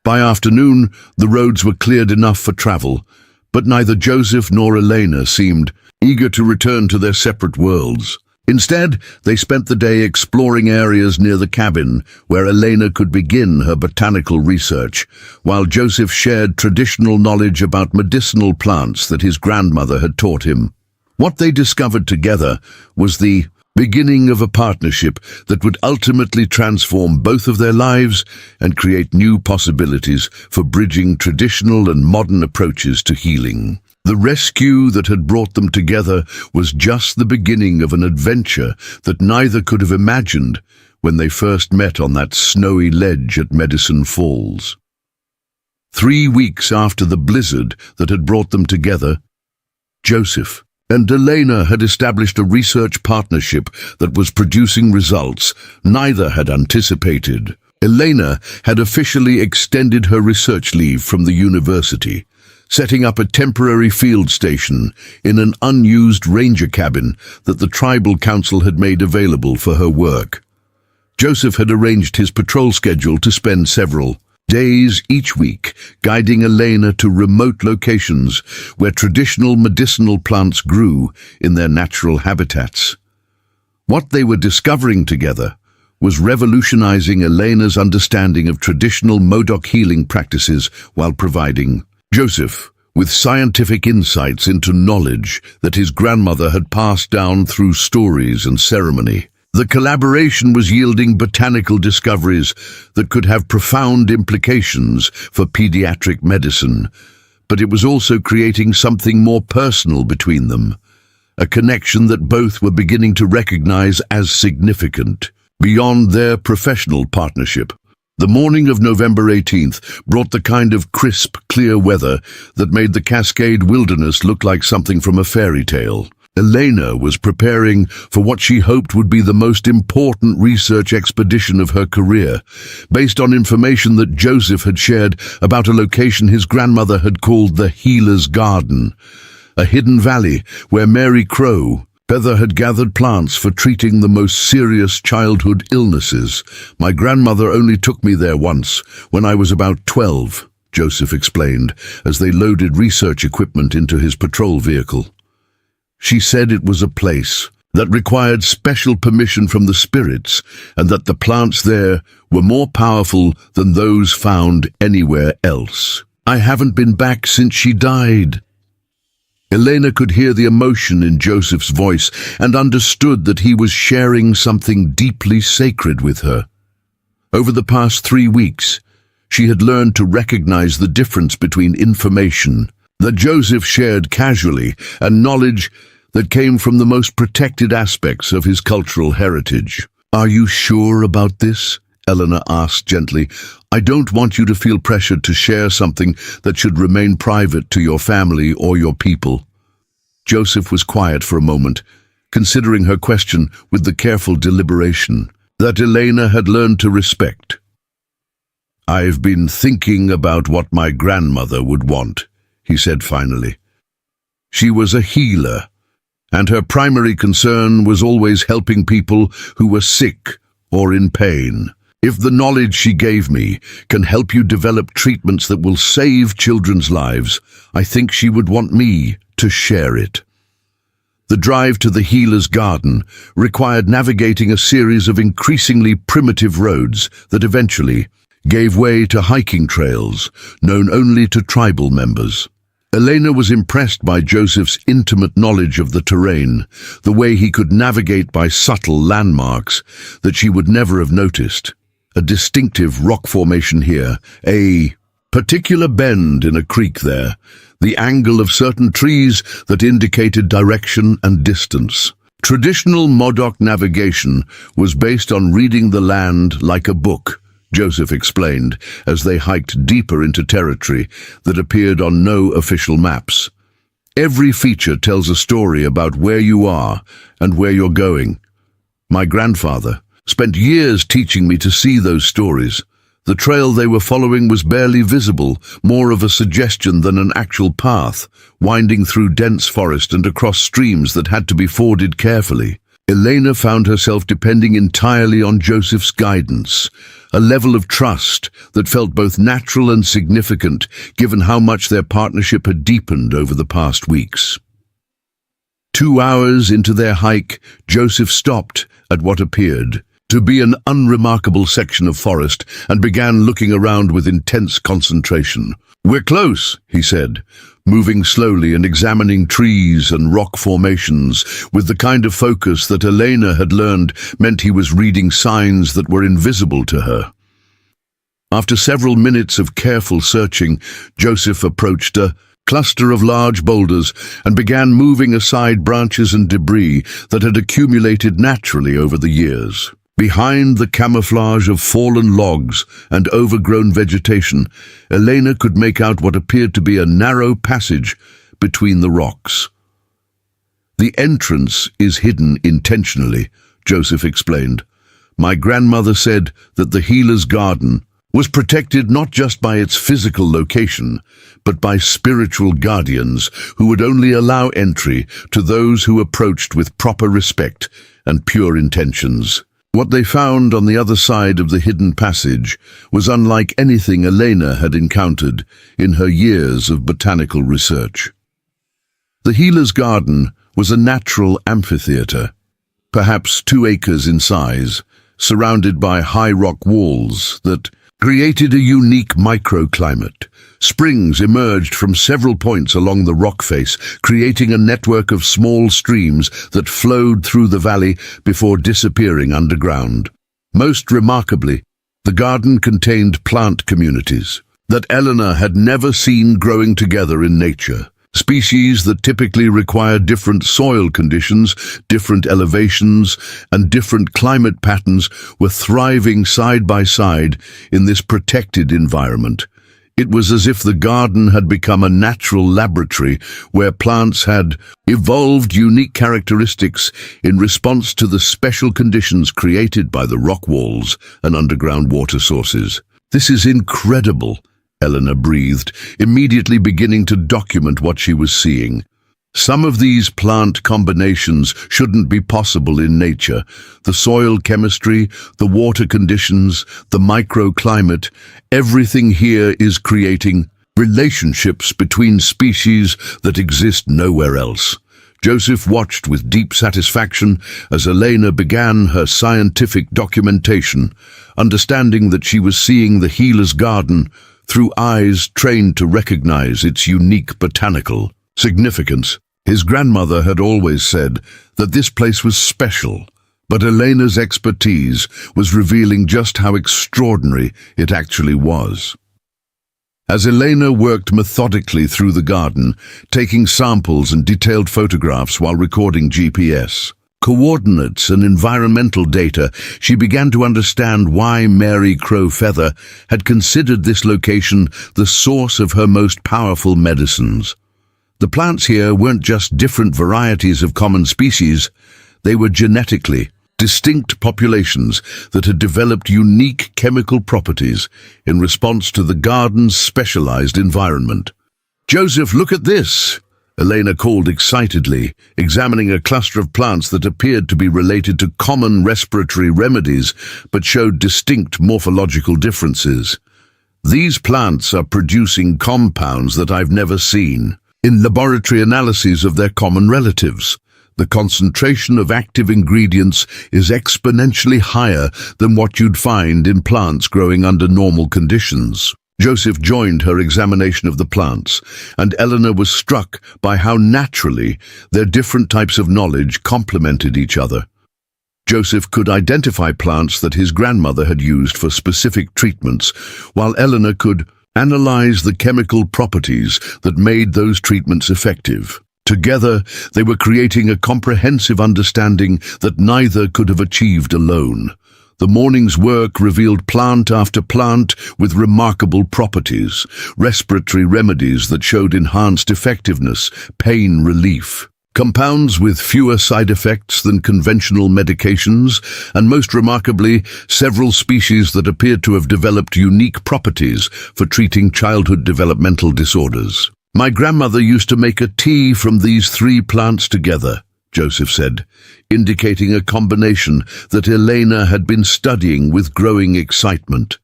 By afternoon, the roads were cleared enough for travel, but neither Joseph nor Elena seemed eager to return to their separate worlds. Instead, they spent the day exploring areas near the cabin where Elena could begin her botanical research, while Joseph shared traditional knowledge about medicinal plants that his grandmother had taught him. What they discovered together was the beginning of a partnership that would ultimately transform both of their lives and create new possibilities for bridging traditional and modern approaches to healing. The rescue that had brought them together was just the beginning of an adventure that neither could have imagined when they first met on that snowy ledge at Medicine Falls. 3 weeks after the blizzard that had brought them together, Joseph and Elena had established a research partnership that was producing results neither had anticipated. Elena had officially extended her research leave from the university, setting up a temporary field station in an unused ranger cabin that the tribal council had made available for her work. Joseph had arranged his patrol schedule to spend several days each week guiding Elena to remote locations where traditional medicinal plants grew in their natural habitats. What they were discovering together was revolutionizing Elena's understanding of traditional Modoc healing practices while providing Joseph with scientific insights into knowledge that his grandmother had passed down through stories and ceremony. The collaboration was yielding botanical discoveries that could have profound implications for pediatric medicine, but it was also creating something more personal between them, a connection that both were beginning to recognize as significant beyond their professional partnership. The morning of November 18th brought the kind of crisp, clear weather that made the Cascade Wilderness look like something from a fairy tale. Elena was preparing for what she hoped would be the most important research expedition of her career, based on information that Joseph had shared about a location his grandmother had called the Healer's Garden, a hidden valley where Mary Crow Feather had gathered plants for treating the most serious childhood illnesses. My grandmother only took me there once, when I was about 12, Joseph explained, as they loaded research equipment into his patrol vehicle. She said it was a place that required special permission from the spirits, and that the plants there were more powerful than those found anywhere else. I haven't been back since she died. Elena could hear the emotion in Joseph's voice and understood that he was sharing something deeply sacred with her. Over the past 3 weeks, she had learned to recognize the difference between information that Joseph shared casually and knowledge that came from the most protected aspects of his cultural heritage. "Are you sure about this?" Elena asked gently. "I don't want you to feel pressured to share something that should remain private to your family or your people." Joseph was quiet for a moment, considering her question with the careful deliberation that Elena had learned to respect. "I've been thinking about what my grandmother would want," he said finally. "She was a healer, and her primary concern was always helping people who were sick or in pain. If the knowledge she gave me can help you develop treatments that will save children's lives, I think she would want me to share it." The drive to the Healer's Garden required navigating a series of increasingly primitive roads that eventually gave way to hiking trails known only to tribal members. Elena was impressed by Joseph's intimate knowledge of the terrain, the way he could navigate by subtle landmarks that she would never have noticed. A distinctive rock formation here, a particular bend in a creek there, the angle of certain trees that indicated direction and distance. Traditional Modoc navigation was based on reading the land like a book, Joseph explained, as they hiked deeper into territory that appeared on no official maps. "Every feature tells a story about where you are and where you're going. My grandfather spent years teaching me to see those stories. The trail they were following was barely visible, more of a suggestion than an actual path, winding through dense forest and across streams that had to be forded carefully." Elena found herself depending entirely on Joseph's guidance, a level of trust that felt both natural and significant, given how much their partnership had deepened over the past weeks. 2 hours into their hike, Joseph stopped at what appeared to be an unremarkable section of forest and began looking around with intense concentration. "We're close," he said, moving slowly and examining trees and rock formations with the kind of focus that Elena had learned meant he was reading signs that were invisible to her. After several minutes of careful searching, Joseph approached a cluster of large boulders and began moving aside branches and debris that had accumulated naturally over the years. Behind the camouflage of fallen logs and overgrown vegetation, Elena could make out what appeared to be a narrow passage between the rocks. "The entrance is hidden intentionally," Joseph explained. "My grandmother said that the Healer's Garden was protected not just by its physical location, but by spiritual guardians who would only allow entry to those who approached with proper respect and pure intentions." What they found on the other side of the hidden passage was unlike anything Elena had encountered in her years of botanical research. The Healer's Garden was a natural amphitheater, perhaps 2 acres in size, surrounded by high rock walls that created a unique microclimate. Springs emerged from several points along the rock face, creating a network of small streams that flowed through the valley before disappearing underground. Most remarkably, the garden contained plant communities that Eleanor had never seen growing together in nature. Species that typically require different soil conditions, different elevations, and different climate patterns were thriving side by side in this protected environment. It was as if the garden had become a natural laboratory where plants had evolved unique characteristics in response to the special conditions created by the rock walls and underground water sources. "This is incredible," Eleanor breathed, immediately beginning to document what she was seeing. Some of these plant combinations shouldn't be possible in nature. The soil chemistry, the water conditions, the microclimate, everything here is creating relationships between species that exist nowhere else. Joseph watched with deep satisfaction as Elena began her scientific documentation, understanding that she was seeing the healer's garden through eyes trained to recognize its unique botanical significance. His grandmother had always said that this place was special, but Elena's expertise was revealing just how extraordinary it actually was. As Elena worked methodically through the garden, taking samples and detailed photographs while recording GPS coordinates and environmental data, she began to understand why Mary Crow Feather had considered this location the source of her most powerful medicines. The plants here weren't just different varieties of common species, they were genetically distinct populations that had developed unique chemical properties in response to the garden's specialized environment. "Joseph, look at this!" Elena called excitedly, examining a cluster of plants that appeared to be related to common respiratory remedies but showed distinct morphological differences. "These plants are producing compounds that I've never seen. In laboratory analyses of their common relatives, the concentration of active ingredients is exponentially higher than what you'd find in plants growing under normal conditions." Joseph joined her examination of the plants, and Eleanor was struck by how naturally their different types of knowledge complemented each other. Joseph could identify plants that his grandmother had used for specific treatments, while Eleanor could analyze the chemical properties that made those treatments effective. Together, they were creating a comprehensive understanding that neither could have achieved alone. The morning's work revealed plant after plant with remarkable properties, respiratory remedies that showed enhanced effectiveness, pain relief, compounds with fewer side effects than conventional medications, and most remarkably, several species that appeared to have developed unique properties for treating childhood developmental disorders. "My grandmother used to make a tea from these 3 plants together," Joseph said, indicating a combination that Elena had been studying with growing excitement.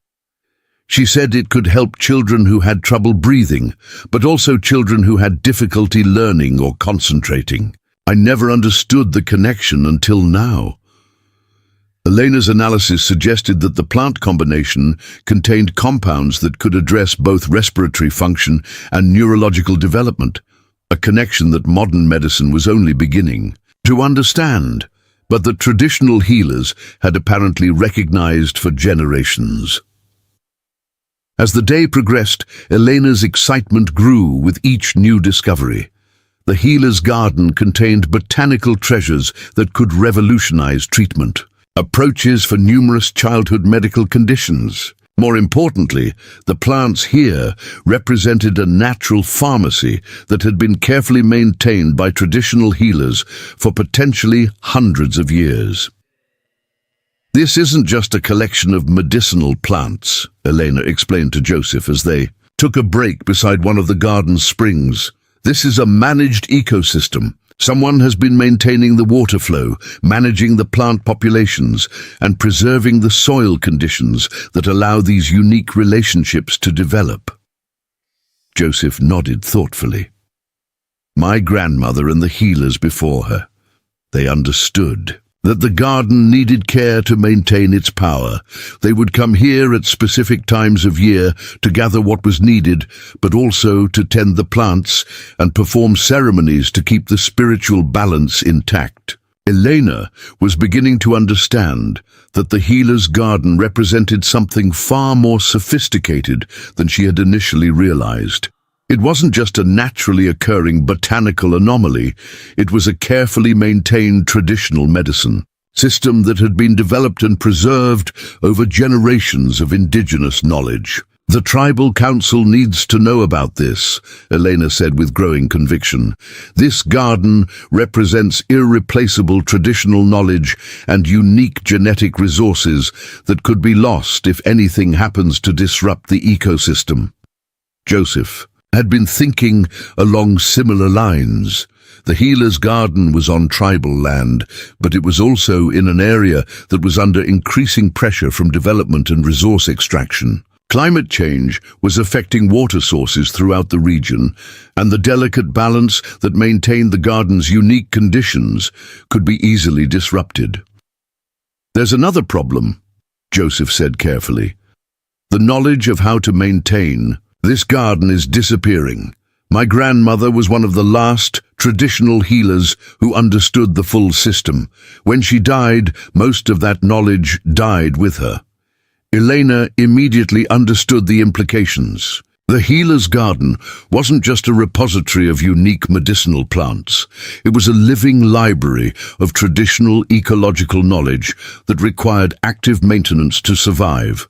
She said it could help children who had trouble breathing, but also children who had difficulty learning or concentrating. "I never understood the connection until now." Elena's analysis suggested that the plant combination contained compounds that could address both respiratory function and neurological development, a connection that modern medicine was only beginning to understand, but that traditional healers had apparently recognized for generations. As the day progressed, Elena's excitement grew with each new discovery. The healer's garden contained botanical treasures that could revolutionize treatment, approaches for numerous childhood medical conditions. More importantly, the plants here represented a natural pharmacy that had been carefully maintained by traditional healers for potentially hundreds of years. "This isn't just a collection of medicinal plants," Elena explained to Joseph as they took a break beside one of the garden's springs. "This is a managed ecosystem. Someone has been maintaining the water flow, managing the plant populations, and preserving the soil conditions that allow these unique relationships to develop." Joseph nodded thoughtfully. "My grandmother and the healers before her, they understood that the garden needed care to maintain its power. They would come here at specific times of year to gather what was needed, but also to tend the plants and perform ceremonies to keep the spiritual balance intact." Elena was beginning to understand that the healer's garden represented something far more sophisticated than she had initially realized. It wasn't just a naturally occurring botanical anomaly, it was a carefully maintained traditional medicine system that had been developed and preserved over generations of indigenous knowledge. "The tribal council needs to know about this," Elena said with growing conviction. "This garden represents irreplaceable traditional knowledge and unique genetic resources that could be lost if anything happens to disrupt the ecosystem." Joseph had been thinking along similar lines. The healer's garden was on tribal land, but it was also in an area that was under increasing pressure from development and resource extraction. Climate change was affecting water sources throughout the region, and the delicate balance that maintained the garden's unique conditions could be easily disrupted. "There's another problem," Joseph said carefully. "The knowledge of how to maintain this garden is disappearing. My grandmother was one of the last traditional healers who understood the full system. When she died, most of that knowledge died with her." Elena immediately understood the implications. The healer's garden wasn't just a repository of unique medicinal plants. It was a living library of traditional ecological knowledge that required active maintenance to survive.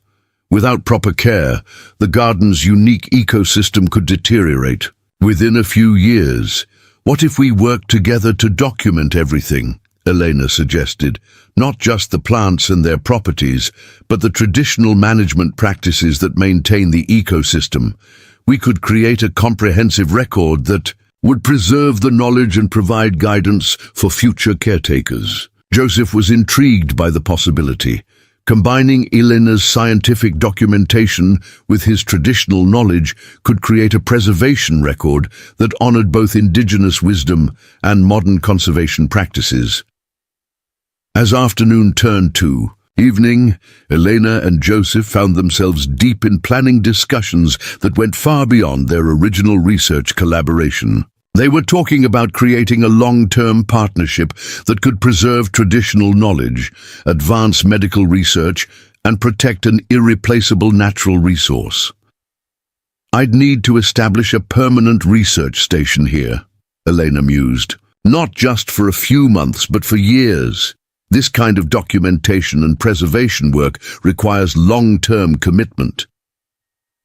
Without proper care, the garden's unique ecosystem could deteriorate. "Within a few years, what if we work together to document everything?" Elena suggested. "Not just the plants and their properties, but the traditional management practices that maintain the ecosystem. We could create a comprehensive record that would preserve the knowledge and provide guidance for future caretakers." Joseph was intrigued by the possibility. Combining Elena's scientific documentation with his traditional knowledge could create a preservation record that honored both indigenous wisdom and modern conservation practices. As afternoon turned to evening, Elena and Joseph found themselves deep in planning discussions that went far beyond their original research collaboration. They were talking about creating a long-term partnership that could preserve traditional knowledge, advance medical research, and protect an irreplaceable natural resource. "I'd need to establish a permanent research station here," Elena mused. "Not just for a few months, but for years. This kind of documentation and preservation work requires long-term commitment."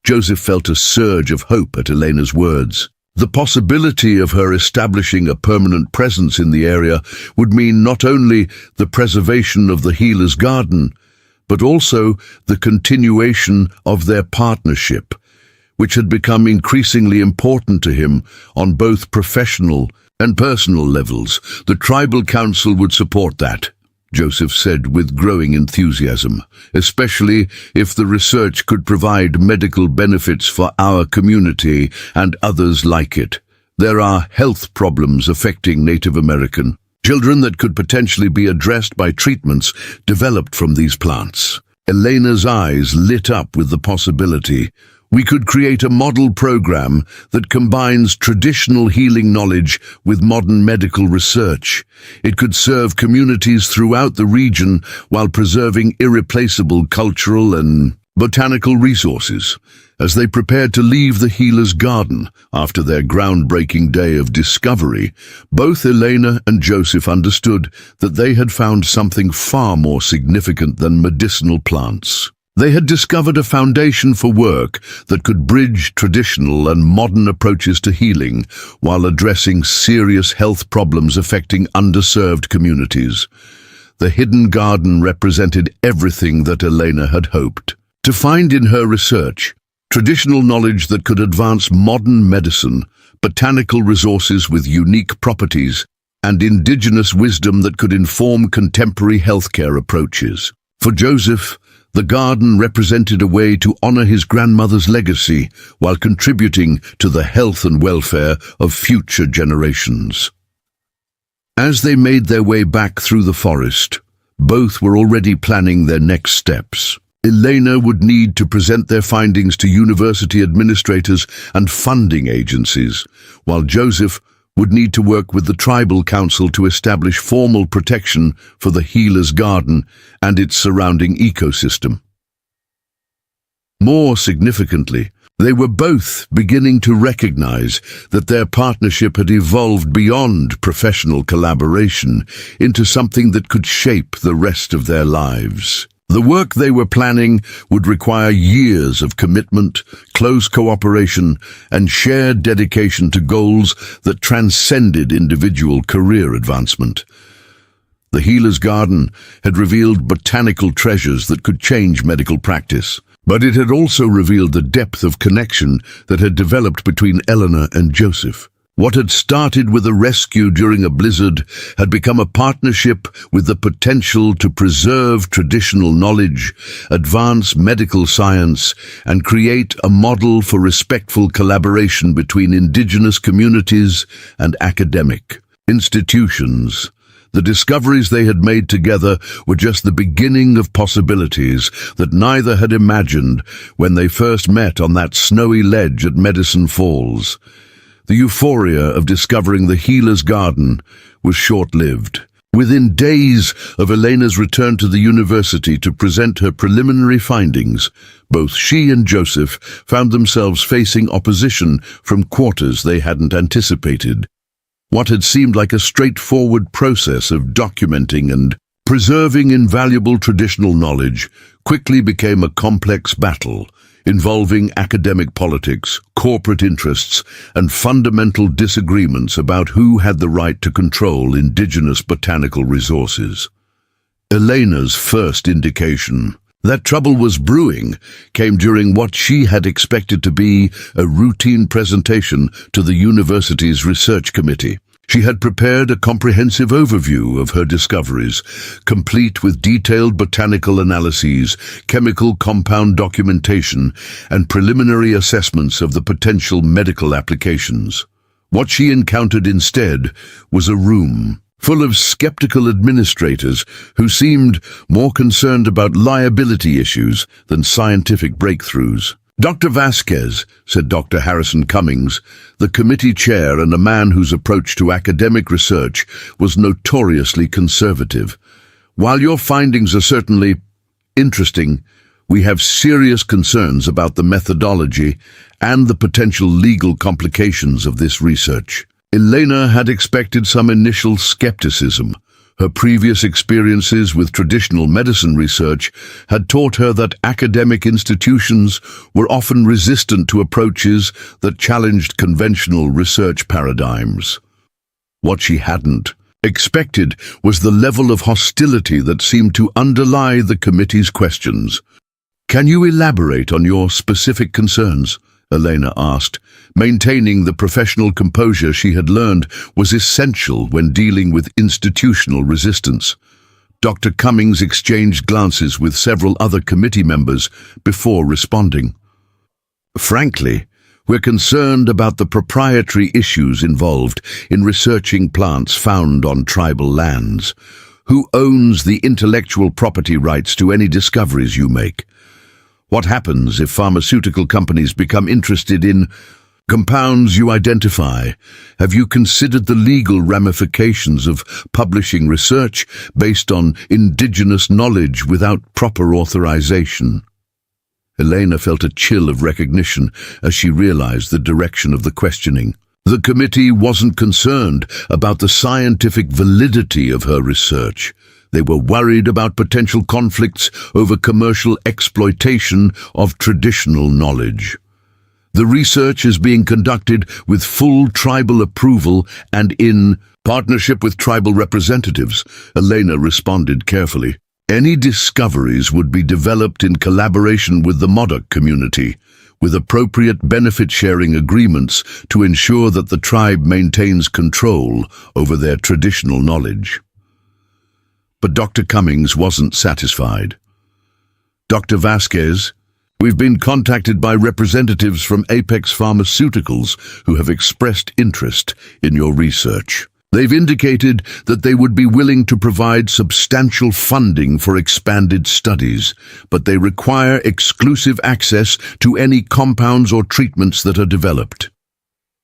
Joseph felt a surge of hope at Elena's words. The possibility of her establishing a permanent presence in the area would mean not only the preservation of the healer's garden, but also the continuation of their partnership, which had become increasingly important to him on both professional and personal levels. "The tribal council would support that," Joseph said with growing enthusiasm, "especially if the research could provide medical benefits for our community and others like it. There are health problems affecting Native American children that could potentially be addressed by treatments developed from these plants." Elena's eyes lit up with the possibility. "We could create a model program that combines traditional healing knowledge with modern medical research. It could serve communities throughout the region while preserving irreplaceable cultural and botanical resources." As they prepared to leave the healer's garden after their groundbreaking day of discovery, both Elena and Joseph understood that they had found something far more significant than medicinal plants. They had discovered a foundation for work that could bridge traditional and modern approaches to healing while addressing serious health problems affecting underserved communities. The hidden garden represented everything that Elena had hoped to find in her research: traditional knowledge that could advance modern medicine, botanical resources with unique properties, and indigenous wisdom that could inform contemporary healthcare approaches. For Joseph, the garden represented a way to honor his grandmother's legacy while contributing to the health and welfare of future generations. As they made their way back through the forest, both were already planning their next steps. Elena would need to present their findings to university administrators and funding agencies, while Joseph would need to work with the tribal council to establish formal protection for the healer's garden and its surrounding ecosystem. More significantly, they were both beginning to recognize that their partnership had evolved beyond professional collaboration into something that could shape the rest of their lives. The work they were planning would require years of commitment, close cooperation, and shared dedication to goals that transcended individual career advancement. The Healer's Garden had revealed botanical treasures that could change medical practice, but it had also revealed the depth of connection that had developed between Eleanor and Joseph. What had started with a rescue during a blizzard had become a partnership with the potential to preserve traditional knowledge, advance medical science, and create a model for respectful collaboration between indigenous communities and academic institutions. The discoveries they had made together were just the beginning of possibilities that neither had imagined when they first met on that snowy ledge at Medicine Falls. The euphoria of discovering the Healer's Garden was short-lived. Within days of Elena's return to the university to present her preliminary findings, both she and Joseph found themselves facing opposition from quarters they hadn't anticipated. What had seemed like a straightforward process of documenting and preserving invaluable traditional knowledge quickly became a complex battle involving academic politics, corporate interests, and fundamental disagreements about who had the right to control indigenous botanical resources. Elena's first indication that trouble was brewing came during what she had expected to be a routine presentation to the university's research committee. She had prepared a comprehensive overview of her discoveries, complete with detailed botanical analyses, chemical compound documentation, and preliminary assessments of the potential medical applications. What she encountered instead was a room full of skeptical administrators who seemed more concerned about liability issues than scientific breakthroughs. "Dr. Vasquez," said Dr. Harrison Cummings, the committee chair and a man whose approach to academic research was notoriously conservative, "while your findings are certainly interesting, we have serious concerns about the methodology and the potential legal complications of this research." Elena had expected some initial skepticism. Her previous experiences with traditional medicine research had taught her that academic institutions were often resistant to approaches that challenged conventional research paradigms. What she hadn't expected was the level of hostility that seemed to underlie the committee's questions. "Can you elaborate on your specific concerns?" Elena asked. Maintaining the professional composure she had learned was essential when dealing with institutional resistance. Dr. Cummings exchanged glances with several other committee members before responding. "Frankly, we're concerned about the proprietary issues involved in researching plants found on tribal lands. Who owns the intellectual property rights to any discoveries you make? What happens if pharmaceutical companies become interested in compounds you identify? Have you considered the legal ramifications of publishing research based on indigenous knowledge without proper authorization?" Elena felt a chill of recognition as she realized the direction of the questioning. The committee wasn't concerned about the scientific validity of her research. They were worried about potential conflicts over commercial exploitation of traditional knowledge. "The research is being conducted with full tribal approval and in partnership with tribal representatives," Elena responded carefully. "Any discoveries would be developed in collaboration with the Modoc community, with appropriate benefit-sharing agreements to ensure that the tribe maintains control over their traditional knowledge." But Dr. Cummings wasn't satisfied. "Dr. Vasquez, we've been contacted by representatives from Apex Pharmaceuticals who have expressed interest in your research. They've indicated that they would be willing to provide substantial funding for expanded studies, but they require exclusive access to any compounds or treatments that are developed."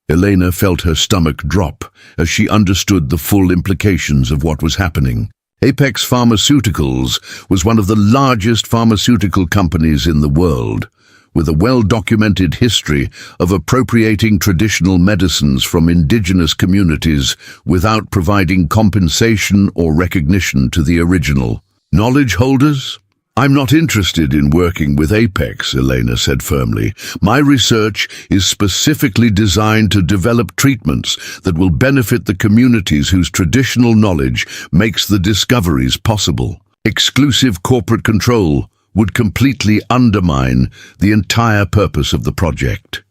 Elena felt her stomach drop as she understood the full implications of what was happening. Apex Pharmaceuticals was one of the largest pharmaceutical companies in the world, with a well-documented history of appropriating traditional medicines from indigenous communities without providing compensation or recognition to the original knowledge holders. "I'm not interested in working with Apex," Elena said firmly. "My research is specifically designed to develop treatments that will benefit the communities whose traditional knowledge makes the discoveries possible. Exclusive corporate control would completely undermine the entire purpose of the project."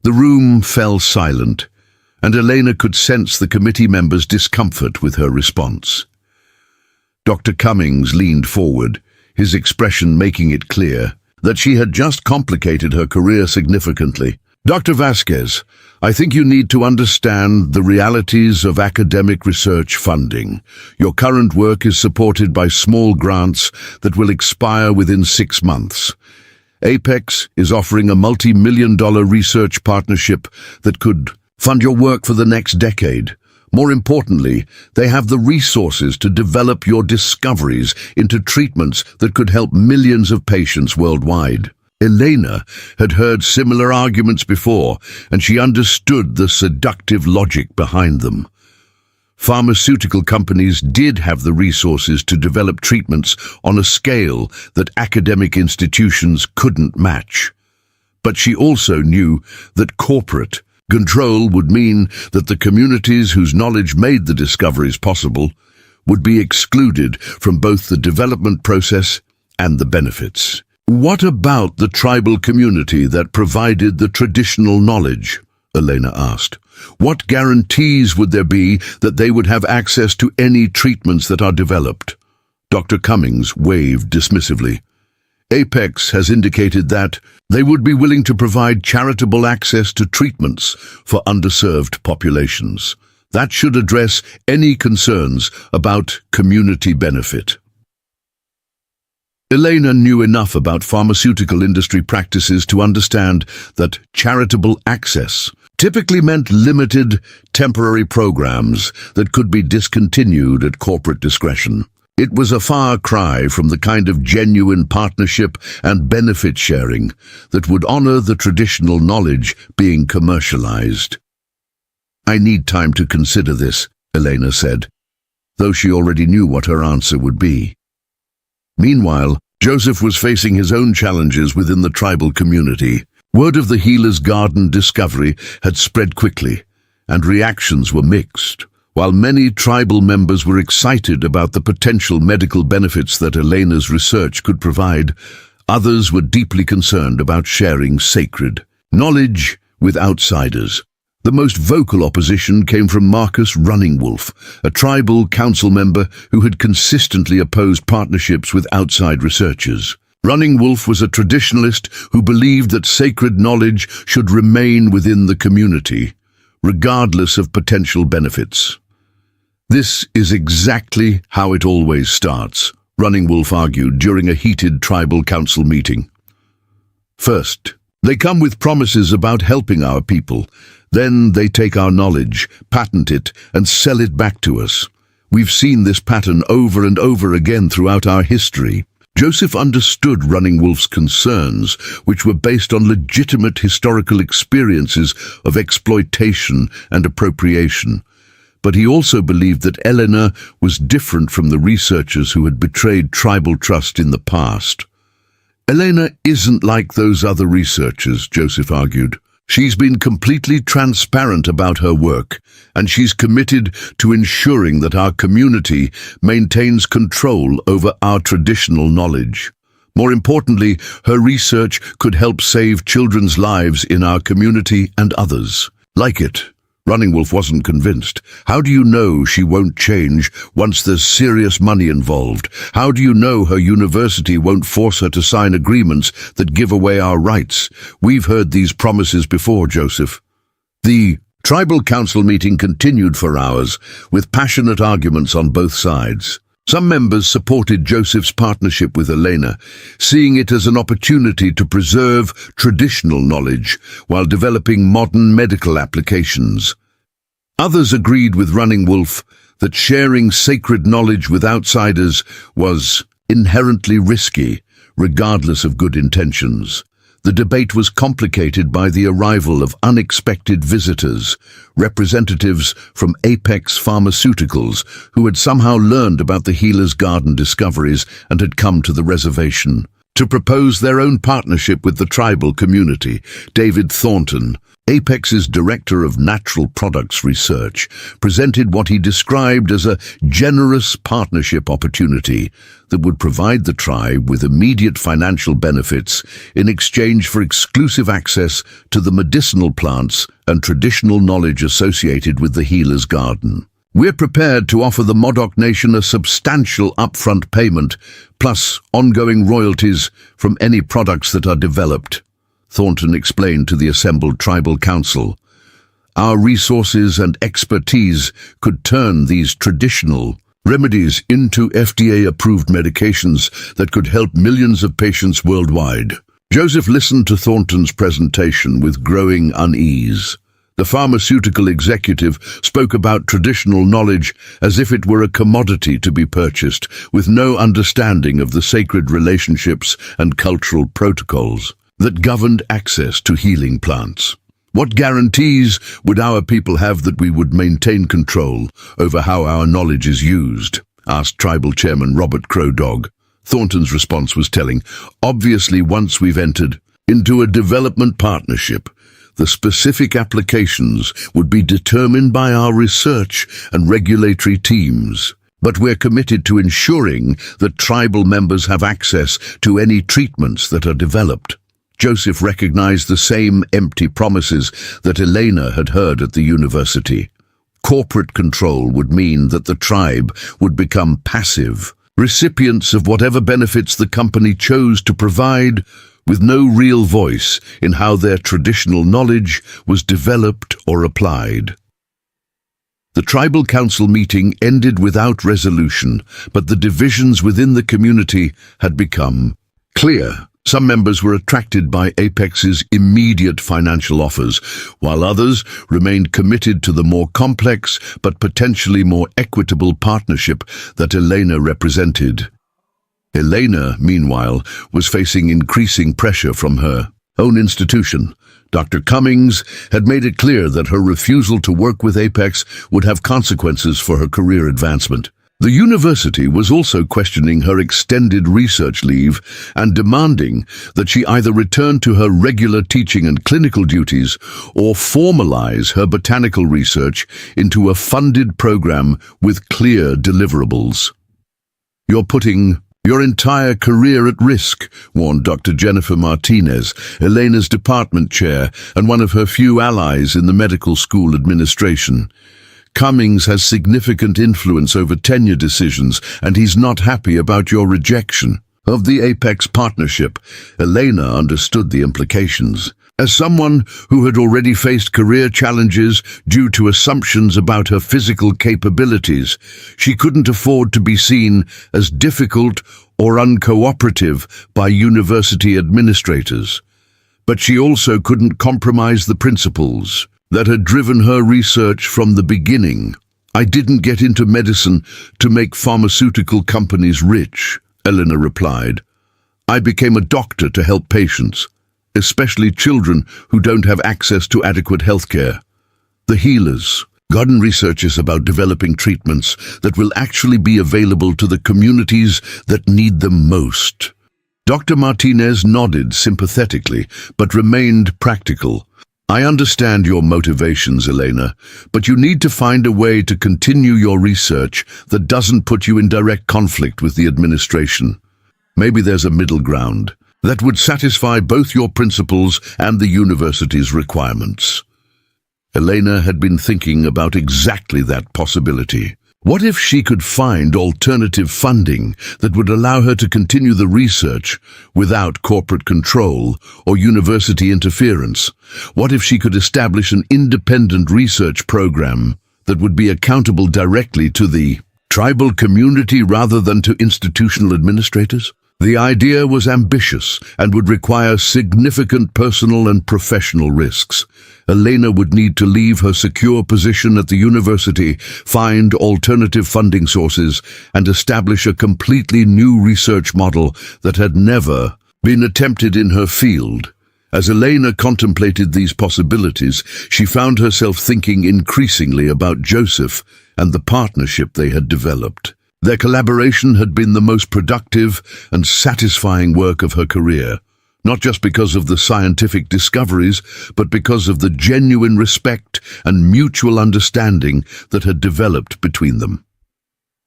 The room fell silent, and Elena could sense the committee members' discomfort with her response. Dr. Cummings leaned forward, his expression making it clear that she had just complicated her career significantly. "Dr. Vasquez, I think you need to understand the realities of academic research funding. Your current work is supported by small grants that will expire within 6 months. Apex is offering a multi-million-dollar research partnership that could fund your work for the next decade. More importantly, they have the resources to develop your discoveries into treatments that could help millions of patients worldwide." Elena had heard similar arguments before, and she understood the seductive logic behind them. Pharmaceutical companies did have the resources to develop treatments on a scale that academic institutions couldn't match. But she also knew that corporate control would mean that the communities whose knowledge made the discoveries possible would be excluded from both the development process and the benefits. "What about the tribal community that provided the traditional knowledge?" Elena asked. "What guarantees would there be that they would have access to any treatments that are developed?" Dr. Cummings waved dismissively. "Apex has indicated that they would be willing to provide charitable access to treatments for underserved populations. That should address any concerns about community benefit." Elena knew enough about pharmaceutical industry practices to understand that charitable access typically meant limited, temporary programs that could be discontinued at corporate discretion. It was a far cry from the kind of genuine partnership and benefit sharing that would honor the traditional knowledge being commercialized. "I need time to consider this," Elena said, though she already knew what her answer would be. Meanwhile, Joseph was facing his own challenges within the tribal community. Word of the Healer's Garden discovery had spread quickly, and reactions were mixed. While many tribal members were excited about the potential medical benefits that Elena's research could provide, others were deeply concerned about sharing sacred knowledge with outsiders. The most vocal opposition came from Marcus Running Wolf, a tribal council member who had consistently opposed partnerships with outside researchers. Running Wolf was a traditionalist who believed that sacred knowledge should remain within the community, regardless of potential benefits. "This is exactly how it always starts," Running Wolf argued during a heated tribal council meeting. "First, they come with promises about helping our people. Then they take our knowledge, patent it, and sell it back to us. We've seen this pattern over and over again throughout our history." Joseph understood Running Wolf's concerns, which were based on legitimate historical experiences of exploitation and appropriation. But he also believed that Elena was different from the researchers who had betrayed tribal trust in the past. "Elena isn't like those other researchers," Joseph argued. "She's been completely transparent about her work, and she's committed to ensuring that our community maintains control over our traditional knowledge. More importantly, her research could help save children's lives in our community and others." Like it, Running Wolf wasn't convinced. "How do you know she won't change once there's serious money involved? How do you know her university won't force her to sign agreements that give away our rights? We've heard these promises before, Joseph." The tribal council meeting continued for hours, with passionate arguments on both sides. Some members supported Joseph's partnership with Elena, seeing it as an opportunity to preserve traditional knowledge while developing modern medical applications. Others agreed with Running Wolf that sharing sacred knowledge with outsiders was inherently risky, regardless of good intentions. The debate was complicated by the arrival of unexpected visitors, representatives from Apex Pharmaceuticals, who had somehow learned about the Healer's Garden discoveries and had come to the reservation to propose their own partnership with the tribal community. David Thornton, Apex's Director of Natural Products Research, presented what he described as a generous partnership opportunity that would provide the tribe with immediate financial benefits in exchange for exclusive access to the medicinal plants and traditional knowledge associated with the Healer's Garden. We're prepared to offer the Modoc Nation a substantial upfront payment, plus ongoing royalties from any products that are developed, Thornton explained to the assembled tribal council. Our resources and expertise could turn these traditional remedies into FDA-approved medications that could help millions of patients worldwide. Joseph listened to Thornton's presentation with growing unease. The pharmaceutical executive spoke about traditional knowledge as if it were a commodity to be purchased, with no understanding of the sacred relationships and cultural protocols that governed access to healing plants. What guarantees would our people have that we would maintain control over how our knowledge is used? Asked Tribal Chairman Robert Crow Dog. Thornton's response was telling. Obviously, once we've entered into a development partnership, the specific applications would be determined by our research and regulatory teams. But we're committed to ensuring that tribal members have access to any treatments that are developed. Joseph recognized the same empty promises that Elena had heard at the university. Corporate control would mean that the tribe would become passive, recipients of whatever benefits the company chose to provide, with no real voice in how their traditional knowledge was developed or applied. The tribal council meeting ended without resolution, but the divisions within the community had become clear. Some members were attracted by Apex's immediate financial offers, while others remained committed to the more complex but potentially more equitable partnership that Elena represented. Elena, meanwhile, was facing increasing pressure from her own institution. Dr. Cummings had made it clear that her refusal to work with Apex would have consequences for her career advancement. The university was also questioning her extended research leave and demanding that she either return to her regular teaching and clinical duties or formalize her botanical research into a funded program with clear deliverables. You're putting your entire career at risk, warned Dr. Jennifer Martinez, Elena's department chair and one of her few allies in the medical school administration. Cummings has significant influence over tenure decisions, and he's not happy about your rejection of the Apex partnership. Elena understood the implications. As someone who had already faced career challenges due to assumptions about her physical capabilities, she couldn't afford to be seen as difficult or uncooperative by university administrators. But she also couldn't compromise the principles that had driven her research from the beginning. I didn't get into medicine to make pharmaceutical companies rich, Elena replied. I became a doctor to help patients, especially children who don't have access to adequate health care. The Healers' Garden research is about developing treatments that will actually be available to the communities that need them most. Dr. Martinez nodded sympathetically, but remained practical. I understand your motivations, Elena, but you need to find a way to continue your research that doesn't put you in direct conflict with the administration. Maybe there's a middle ground that would satisfy both your principles and the university's requirements. Elena had been thinking about exactly that possibility. What if she could find alternative funding that would allow her to continue the research without corporate control or university interference? What if she could establish an independent research program that would be accountable directly to the tribal community rather than to institutional administrators? The idea was ambitious and would require significant personal and professional risks. Elena would need to leave her secure position at the university, find alternative funding sources, and establish a completely new research model that had never been attempted in her field. As Elena contemplated these possibilities, she found herself thinking increasingly about Joseph and the partnership they had developed. Their collaboration had been the most productive and satisfying work of her career, not just because of the scientific discoveries, but because of the genuine respect and mutual understanding that had developed between them.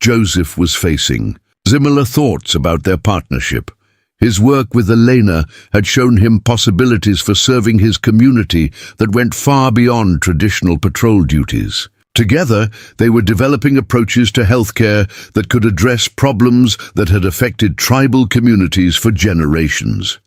Joseph was facing similar thoughts about their partnership. His work with Elena had shown him possibilities for serving his community that went far beyond traditional patrol duties. Together, they were developing approaches to healthcare that could address problems that had affected tribal communities for generations.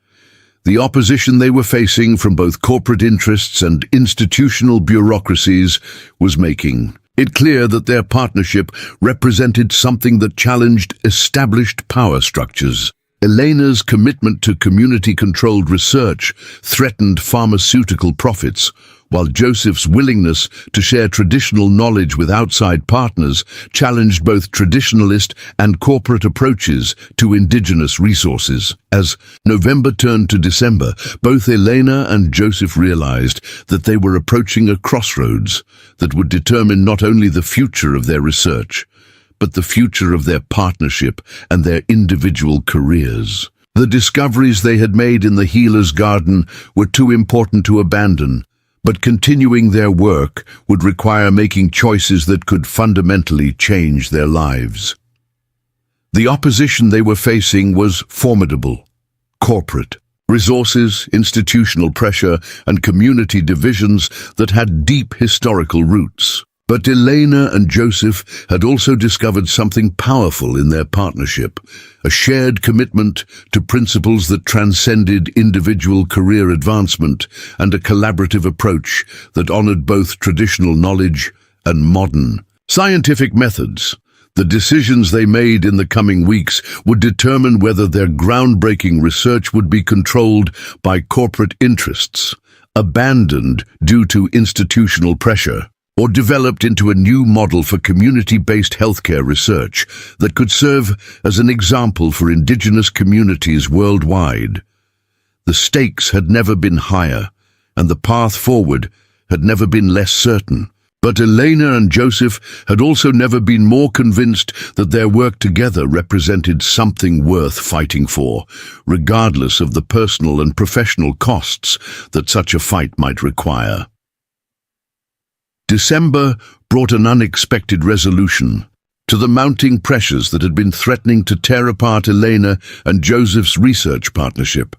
The opposition they were facing from both corporate interests and institutional bureaucracies was making it clear that their partnership represented something that challenged established power structures. Elena's commitment to community-controlled research threatened pharmaceutical profits, while Joseph's willingness to share traditional knowledge with outside partners challenged both traditionalist and corporate approaches to indigenous resources. As November turned to December, both Elena and Joseph realized that they were approaching a crossroads that would determine not only the future of their research, but the future of their partnership and their individual careers. The discoveries they had made in the healer's garden were too important to abandon, but continuing their work would require making choices that could fundamentally change their lives. The opposition they were facing was formidable: corporate resources, institutional pressure, and community divisions that had deep historical roots. But Elena and Joseph had also discovered something powerful in their partnership: a shared commitment to principles that transcended individual career advancement and a collaborative approach that honored both traditional knowledge and modern scientific methods. The decisions they made in the coming weeks would determine whether their groundbreaking research would be controlled by corporate interests, abandoned due to institutional pressure, or developed into a new model for community-based healthcare research that could serve as an example for indigenous communities worldwide. The stakes had never been higher, and the path forward had never been less certain. But Elena and Joseph had also never been more convinced that their work together represented something worth fighting for, regardless of the personal and professional costs that such a fight might require. December brought an unexpected resolution to the mounting pressures that had been threatening to tear apart Elena and Joseph's research partnership.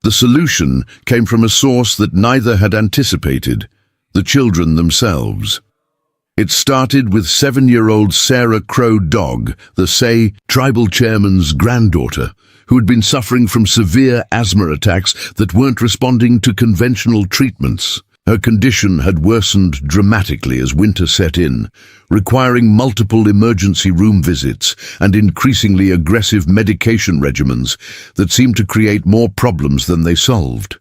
The solution came from a source that neither had anticipated: the children themselves. It started with 7-year-old Sarah Crow Dog, the Faye tribal chairman's granddaughter, who had been suffering from severe asthma attacks that weren't responding to conventional treatments. Her condition had worsened dramatically as winter set in, requiring multiple emergency room visits and increasingly aggressive medication regimens that seemed to create more problems than they solved.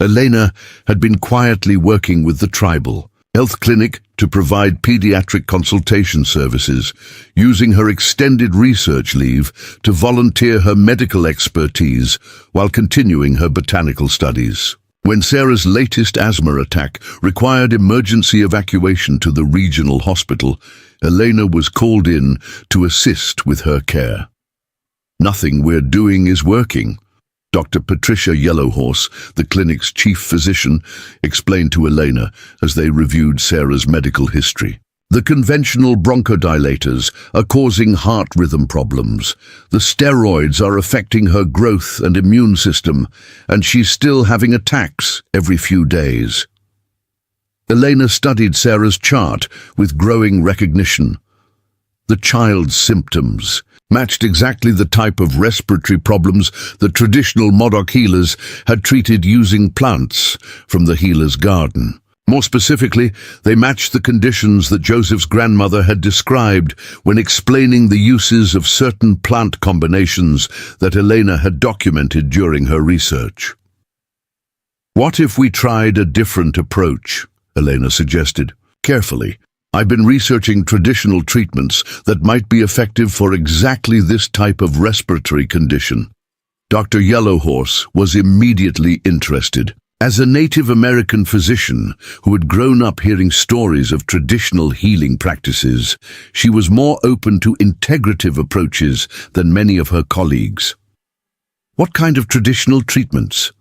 Elena had been quietly working with the tribal health clinic to provide pediatric consultation services, using her extended research leave to volunteer her medical expertise while continuing her botanical studies. When Sarah's latest asthma attack required emergency evacuation to the regional hospital, Elena was called in to assist with her care. "Nothing we're doing is working," Dr. Patricia Yellowhorse, the clinic's chief physician, explained to Elena as they reviewed Sarah's medical history. "The conventional bronchodilators are causing heart rhythm problems. The steroids are affecting her growth and immune system, and she's still having attacks every few days." Elena studied Sarah's chart with growing recognition. The child's symptoms matched exactly the type of respiratory problems that traditional Modoc healers had treated using plants from the healer's garden. More specifically, they matched the conditions that Joseph's grandmother had described when explaining the uses of certain plant combinations that Elena had documented during her research. "What if we tried a different approach?" Elena suggested. "Carefully, I've been researching traditional treatments that might be effective for exactly this type of respiratory condition." Dr. Yellowhorse was immediately interested. As a Native American physician who had grown up hearing stories of traditional healing practices, she was more open to integrative approaches than many of her colleagues. What kind of traditional treatments?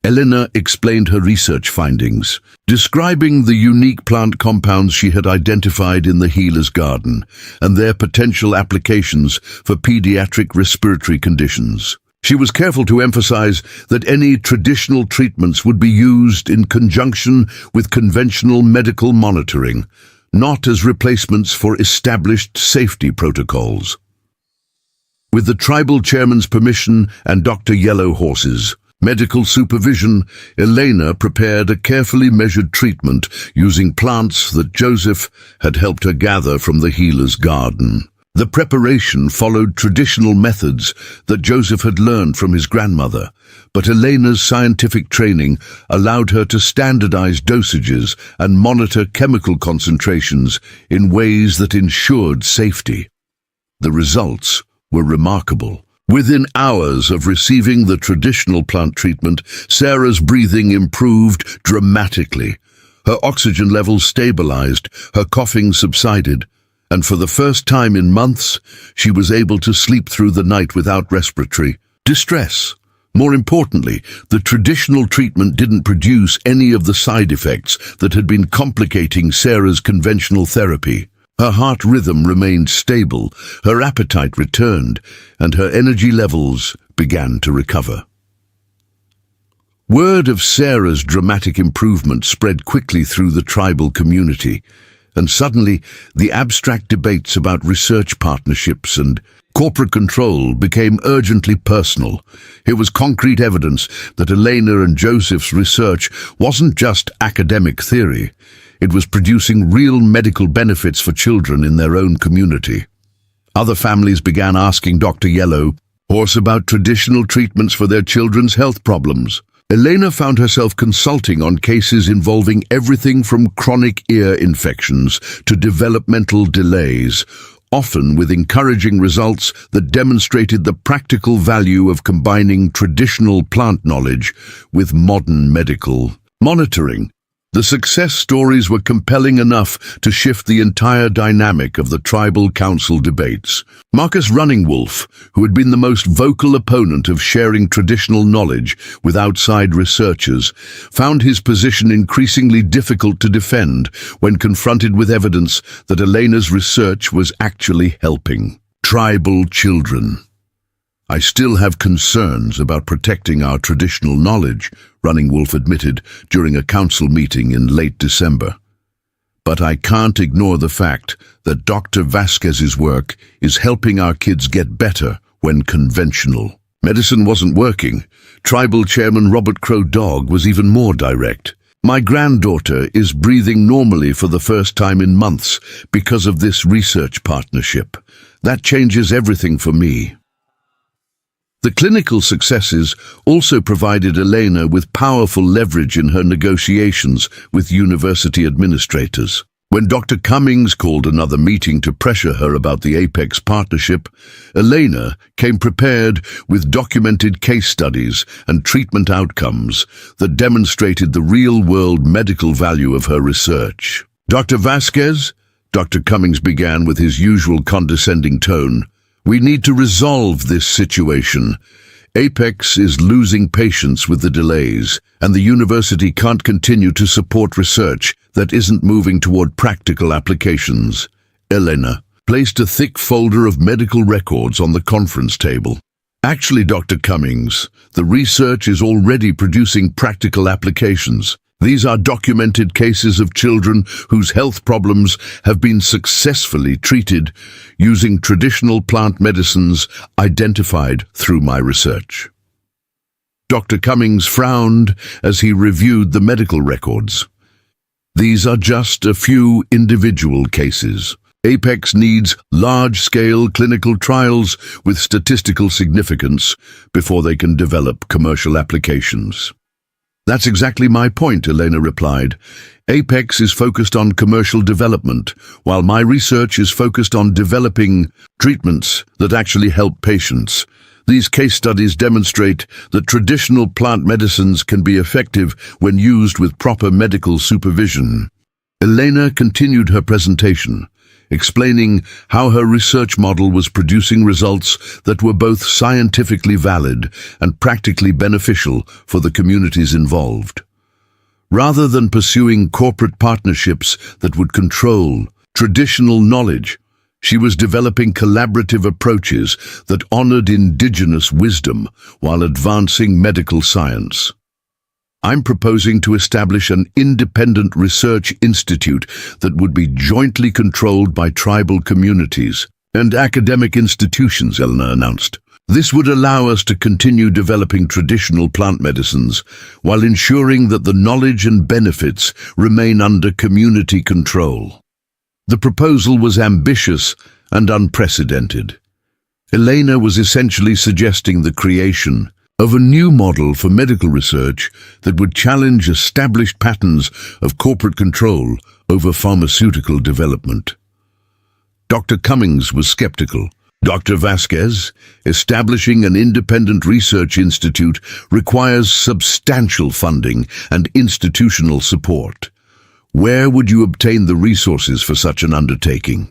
Elena explained her research findings, describing the unique plant compounds she had identified in the healer's garden and their potential applications for pediatric respiratory conditions. She was careful to emphasize that any traditional treatments would be used in conjunction with conventional medical monitoring, not as replacements for established safety protocols. With the tribal chairman's permission and Dr. Yellowhorse's medical supervision, Elena prepared a carefully measured treatment using plants that Joseph had helped her gather from the healer's garden. The preparation followed traditional methods that Joseph had learned from his grandmother, but Elena's scientific training allowed her to standardize dosages and monitor chemical concentrations in ways that ensured safety. The results were remarkable. Within hours of receiving the traditional plant treatment, Sarah's breathing improved dramatically. Her oxygen levels stabilized, her coughing subsided, and for the first time in months, she was able to sleep through the night without respiratory distress. More importantly, the traditional treatment didn't produce any of the side effects that had been complicating Sarah's conventional therapy. Her heart rhythm remained stable, her appetite returned, and her energy levels began to recover. Word of Sarah's dramatic improvement spread quickly through the tribal community, and suddenly the abstract debates about research partnerships and corporate control became urgently personal. It was concrete evidence that Elena and Joseph's research wasn't just academic theory. It was producing real medical benefits for children in their own community. Other families began asking Dr. Yellowhorse about traditional treatments for their children's health problems. Elena found herself consulting on cases involving everything from chronic ear infections to developmental delays, often with encouraging results that demonstrated the practical value of combining traditional plant knowledge with modern medical monitoring. The success stories were compelling enough to shift the entire dynamic of the tribal council debates. Marcus Running Wolf, who had been the most vocal opponent of sharing traditional knowledge with outside researchers, found his position increasingly difficult to defend when confronted with evidence that Elena's research was actually helping tribal children. "I still have concerns about protecting our traditional knowledge," Running Wolf admitted during a council meeting in late December. "But I can't ignore the fact that Dr. Vasquez's work is helping our kids get better when conventional medicine wasn't working." Tribal Chairman Robert Crow Dog was even more direct. "My granddaughter is breathing normally for the first time in months because of this research partnership. That changes everything for me." The clinical successes also provided Elena with powerful leverage in her negotiations with university administrators. When Dr. Cummings called another meeting to pressure her about the Apex partnership, Elena came prepared with documented case studies and treatment outcomes that demonstrated the real-world medical value of her research. "Dr. Vasquez," Dr. Cummings began with his usual condescending tone, "we need to resolve this situation. Apex is losing patience with the delays, and the university can't continue to support research that isn't moving toward practical applications." Elena placed a thick folder of medical records on the conference table. "Actually, Dr. Cummings, the research is already producing practical applications. These are documented cases of children whose health problems have been successfully treated using traditional plant medicines identified through my research." Dr. Cummings frowned as he reviewed the medical records. "These are just a few individual cases. Apex needs large-scale clinical trials with statistical significance before they can develop commercial applications." "That's exactly my point," Elena replied. "Apex is focused on commercial development, while my research is focused on developing treatments that actually help patients. These case studies demonstrate that traditional plant medicines can be effective when used with proper medical supervision. Elena continued her presentation, explaining how her research model was producing results that were both scientifically valid and practically beneficial for the communities involved. Rather than pursuing corporate partnerships that would control traditional knowledge, she was developing collaborative approaches that honored indigenous wisdom while advancing medical science. I'm proposing to establish an independent research institute that would be jointly controlled by tribal communities and academic institutions, Elena announced. This would allow us to continue developing traditional plant medicines while ensuring that the knowledge and benefits remain under community control. The proposal was ambitious and unprecedented. Elena was essentially suggesting the creation of a new model for medical research that would challenge established patterns of corporate control over pharmaceutical development. Dr. Cummings was skeptical. Dr. Vasquez, establishing an independent research institute requires substantial funding and institutional support. Where would you obtain the resources for such an undertaking?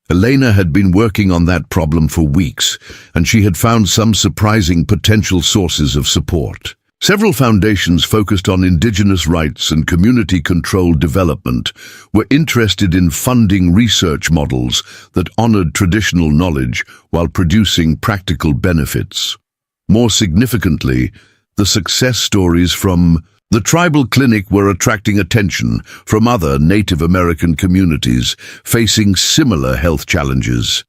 Elena had been working on that problem for weeks, and she had found some surprising potential sources of support. Several foundations focused on indigenous rights and community-controlled development were interested in funding research models that honored traditional knowledge while producing practical benefits. More significantly, the success stories from the tribal clinic were attracting attention from other Native American communities facing similar health challenges.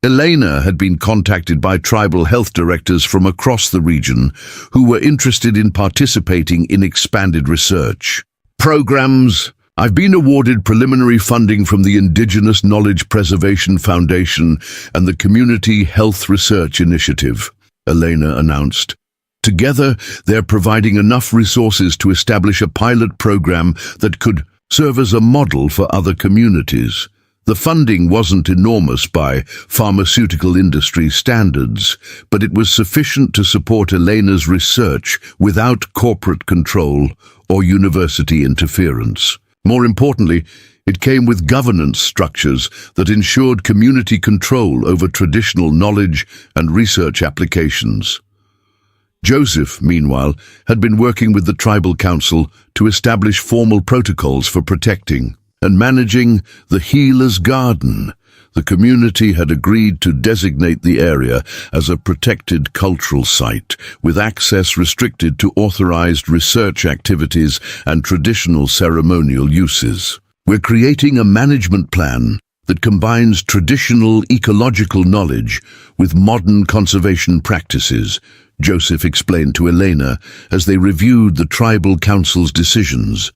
Elena had been contacted by tribal health directors from across the region who were interested in participating in expanded research programs. I've been awarded preliminary funding from the Indigenous Knowledge Preservation Foundation and the Community Health Research Initiative, Elena announced. Together, they're providing enough resources to establish a pilot program that could serve as a model for other communities. The funding wasn't enormous by pharmaceutical industry standards, but it was sufficient to support Elena's research without corporate control or university interference. More importantly, it came with governance structures that ensured community control over traditional knowledge and research applications. Joseph, meanwhile, had been working with the tribal council to establish formal protocols for protecting and managing the Healer's Garden. The community had agreed to designate the area as a protected cultural site, with access restricted to authorized research activities and traditional ceremonial uses. We're creating a management plan that combines traditional ecological knowledge with modern conservation practices, Joseph explained to Elena as they reviewed the tribal council's decisions.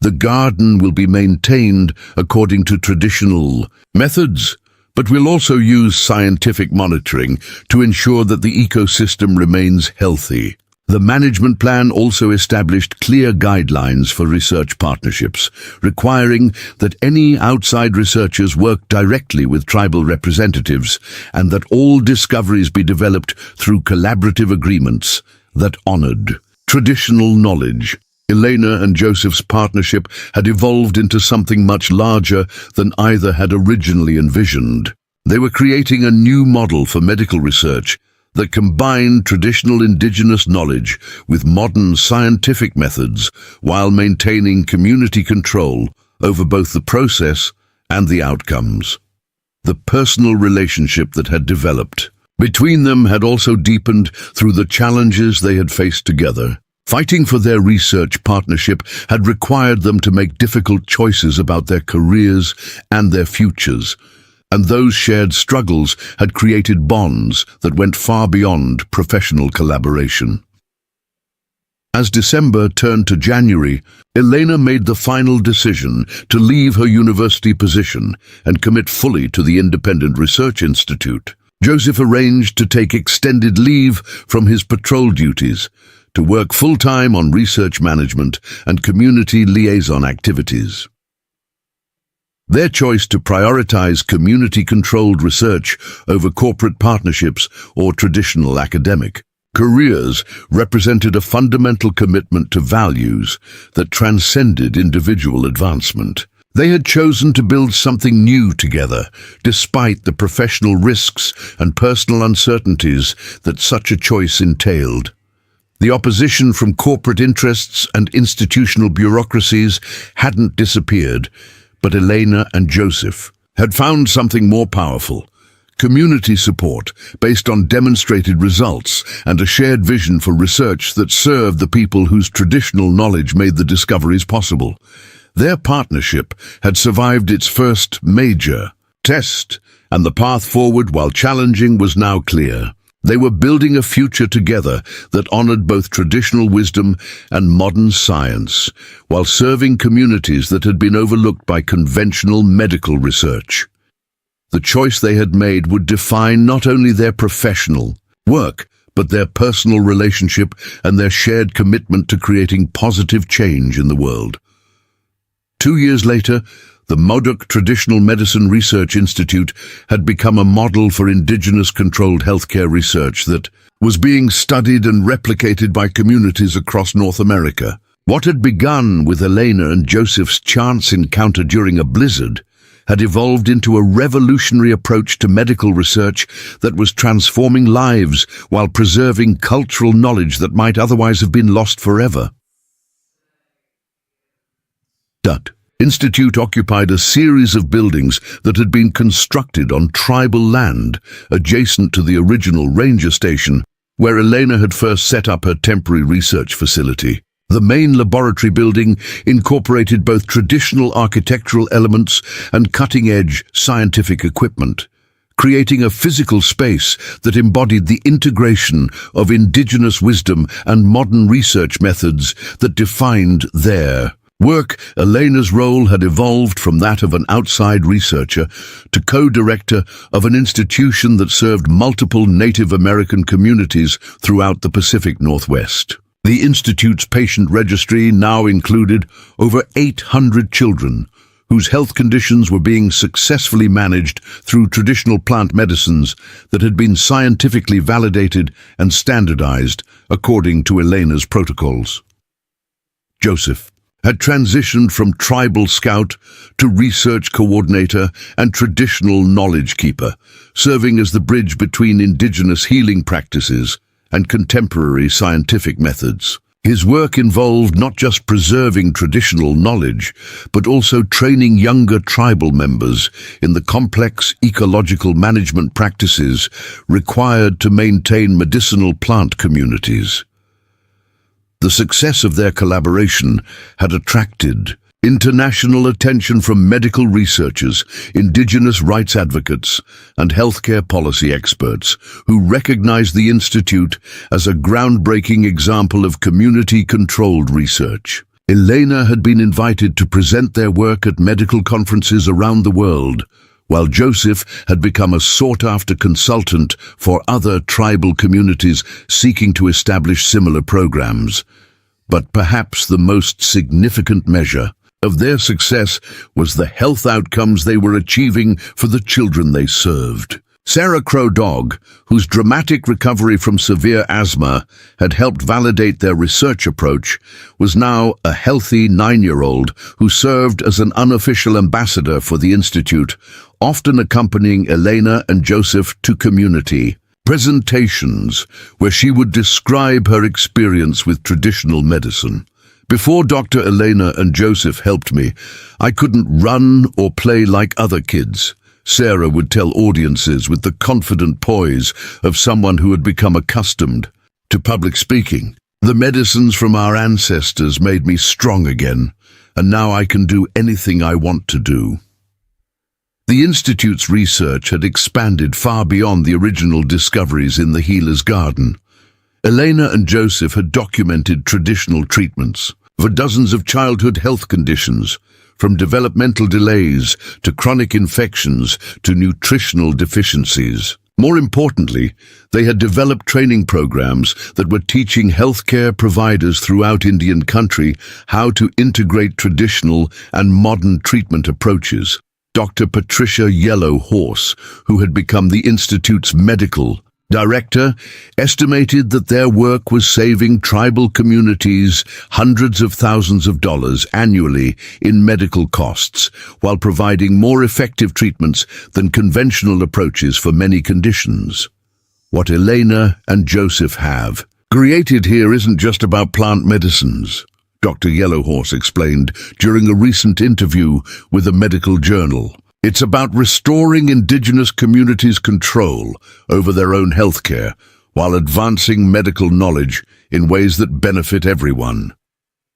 The garden will be maintained according to traditional methods, but we'll also use scientific monitoring to ensure that the ecosystem remains healthy. The management plan also established clear guidelines for research partnerships, requiring that any outside researchers work directly with tribal representatives and that all discoveries be developed through collaborative agreements that honored traditional knowledge. Elena and Joseph's partnership had evolved into something much larger than either had originally envisioned. They were creating a new model for medical research that combined traditional indigenous knowledge with modern scientific methods while maintaining community control over both the process and the outcomes. The personal relationship that had developed between them had also deepened through the challenges they had faced together. Fighting for their research partnership had required them to make difficult choices about their careers and their futures, and those shared struggles had created bonds that went far beyond professional collaboration. As December turned to January, Elena made the final decision to leave her university position and commit fully to the Independent Research Institute. Joseph arranged to take extended leave from his patrol duties to work full-time on research management and community liaison activities. Their choice to prioritize community-controlled research over corporate partnerships or traditional academic careers represented a fundamental commitment to values that transcended individual advancement. They had chosen to build something new together, despite the professional risks and personal uncertainties that such a choice entailed. The opposition from corporate interests and institutional bureaucracies hadn't disappeared, but Elena and Joseph had found something more powerful: community support based on demonstrated results and a shared vision for research that served the people whose traditional knowledge made the discoveries possible. Their partnership had survived its first major test, and the path forward, while challenging, was now clear. They were building a future together that honored both traditional wisdom and modern science, while serving communities that had been overlooked by conventional medical research. The choice they had made would define not only their professional work, but their personal relationship and their shared commitment to creating positive change in the world. 2 years later, the Modoc Traditional Medicine Research Institute had become a model for indigenous-controlled healthcare research that was being studied and replicated by communities across North America. What had begun with Elena and Joseph's chance encounter during a blizzard had evolved into a revolutionary approach to medical research that was transforming lives while preserving cultural knowledge that might otherwise have been lost forever. Institute occupied a series of buildings that had been constructed on tribal land adjacent to the original ranger station where Elena had first set up her temporary research facility. The main laboratory building incorporated both traditional architectural elements and cutting-edge scientific equipment, creating a physical space that embodied the integration of indigenous wisdom and modern research methods that defined their work. Elena's role had evolved from that of an outside researcher to co-director of an institution that served multiple Native American communities throughout the Pacific Northwest. The Institute's patient registry now included over 800 children whose health conditions were being successfully managed through traditional plant medicines that had been scientifically validated and standardized according to Elena's protocols. Joseph had transitioned from tribal scout to research coordinator and traditional knowledge keeper, serving as the bridge between indigenous healing practices and contemporary scientific methods. His work involved not just preserving traditional knowledge, but also training younger tribal members in the complex ecological management practices required to maintain medicinal plant communities. The success of their collaboration had attracted international attention from medical researchers, indigenous rights advocates, and healthcare policy experts who recognized the Institute as a groundbreaking example of community-controlled research. Elena had been invited to present their work at medical conferences around the world, while Joseph had become a sought-after consultant for other tribal communities seeking to establish similar programs. But perhaps the most significant measure of their success was the health outcomes they were achieving for the children they served. Sarah Crow Dog, whose dramatic recovery from severe asthma had helped validate their research approach, was now a healthy 9-year-old who served as an unofficial ambassador for the Institute, often accompanying Elena and Joseph to community presentations where she would describe her experience with traditional medicine. Before Dr. Elena and Joseph helped me, I couldn't run or play like other kids, Sarah would tell audiences with the confident poise of someone who had become accustomed to public speaking. The medicines from our ancestors made me strong again, and now I can do anything I want to do. The Institute's research had expanded far beyond the original discoveries in the healer's garden. Elena and Joseph had documented traditional treatments for dozens of childhood health conditions, from developmental delays to chronic infections to nutritional deficiencies. More importantly, they had developed training programs that were teaching healthcare providers throughout Indian country how to integrate traditional and modern treatment approaches. Dr. Patricia Yellow Horse, who had become the Institute's medical director, estimated that their work was saving tribal communities hundreds of thousands of dollars annually in medical costs, while providing more effective treatments than conventional approaches for many conditions. What Elena and Joseph have created here isn't just about plant medicines, Dr. Yellowhorse explained during a recent interview with a medical journal. It's about restoring indigenous communities' control over their own healthcare while advancing medical knowledge in ways that benefit everyone.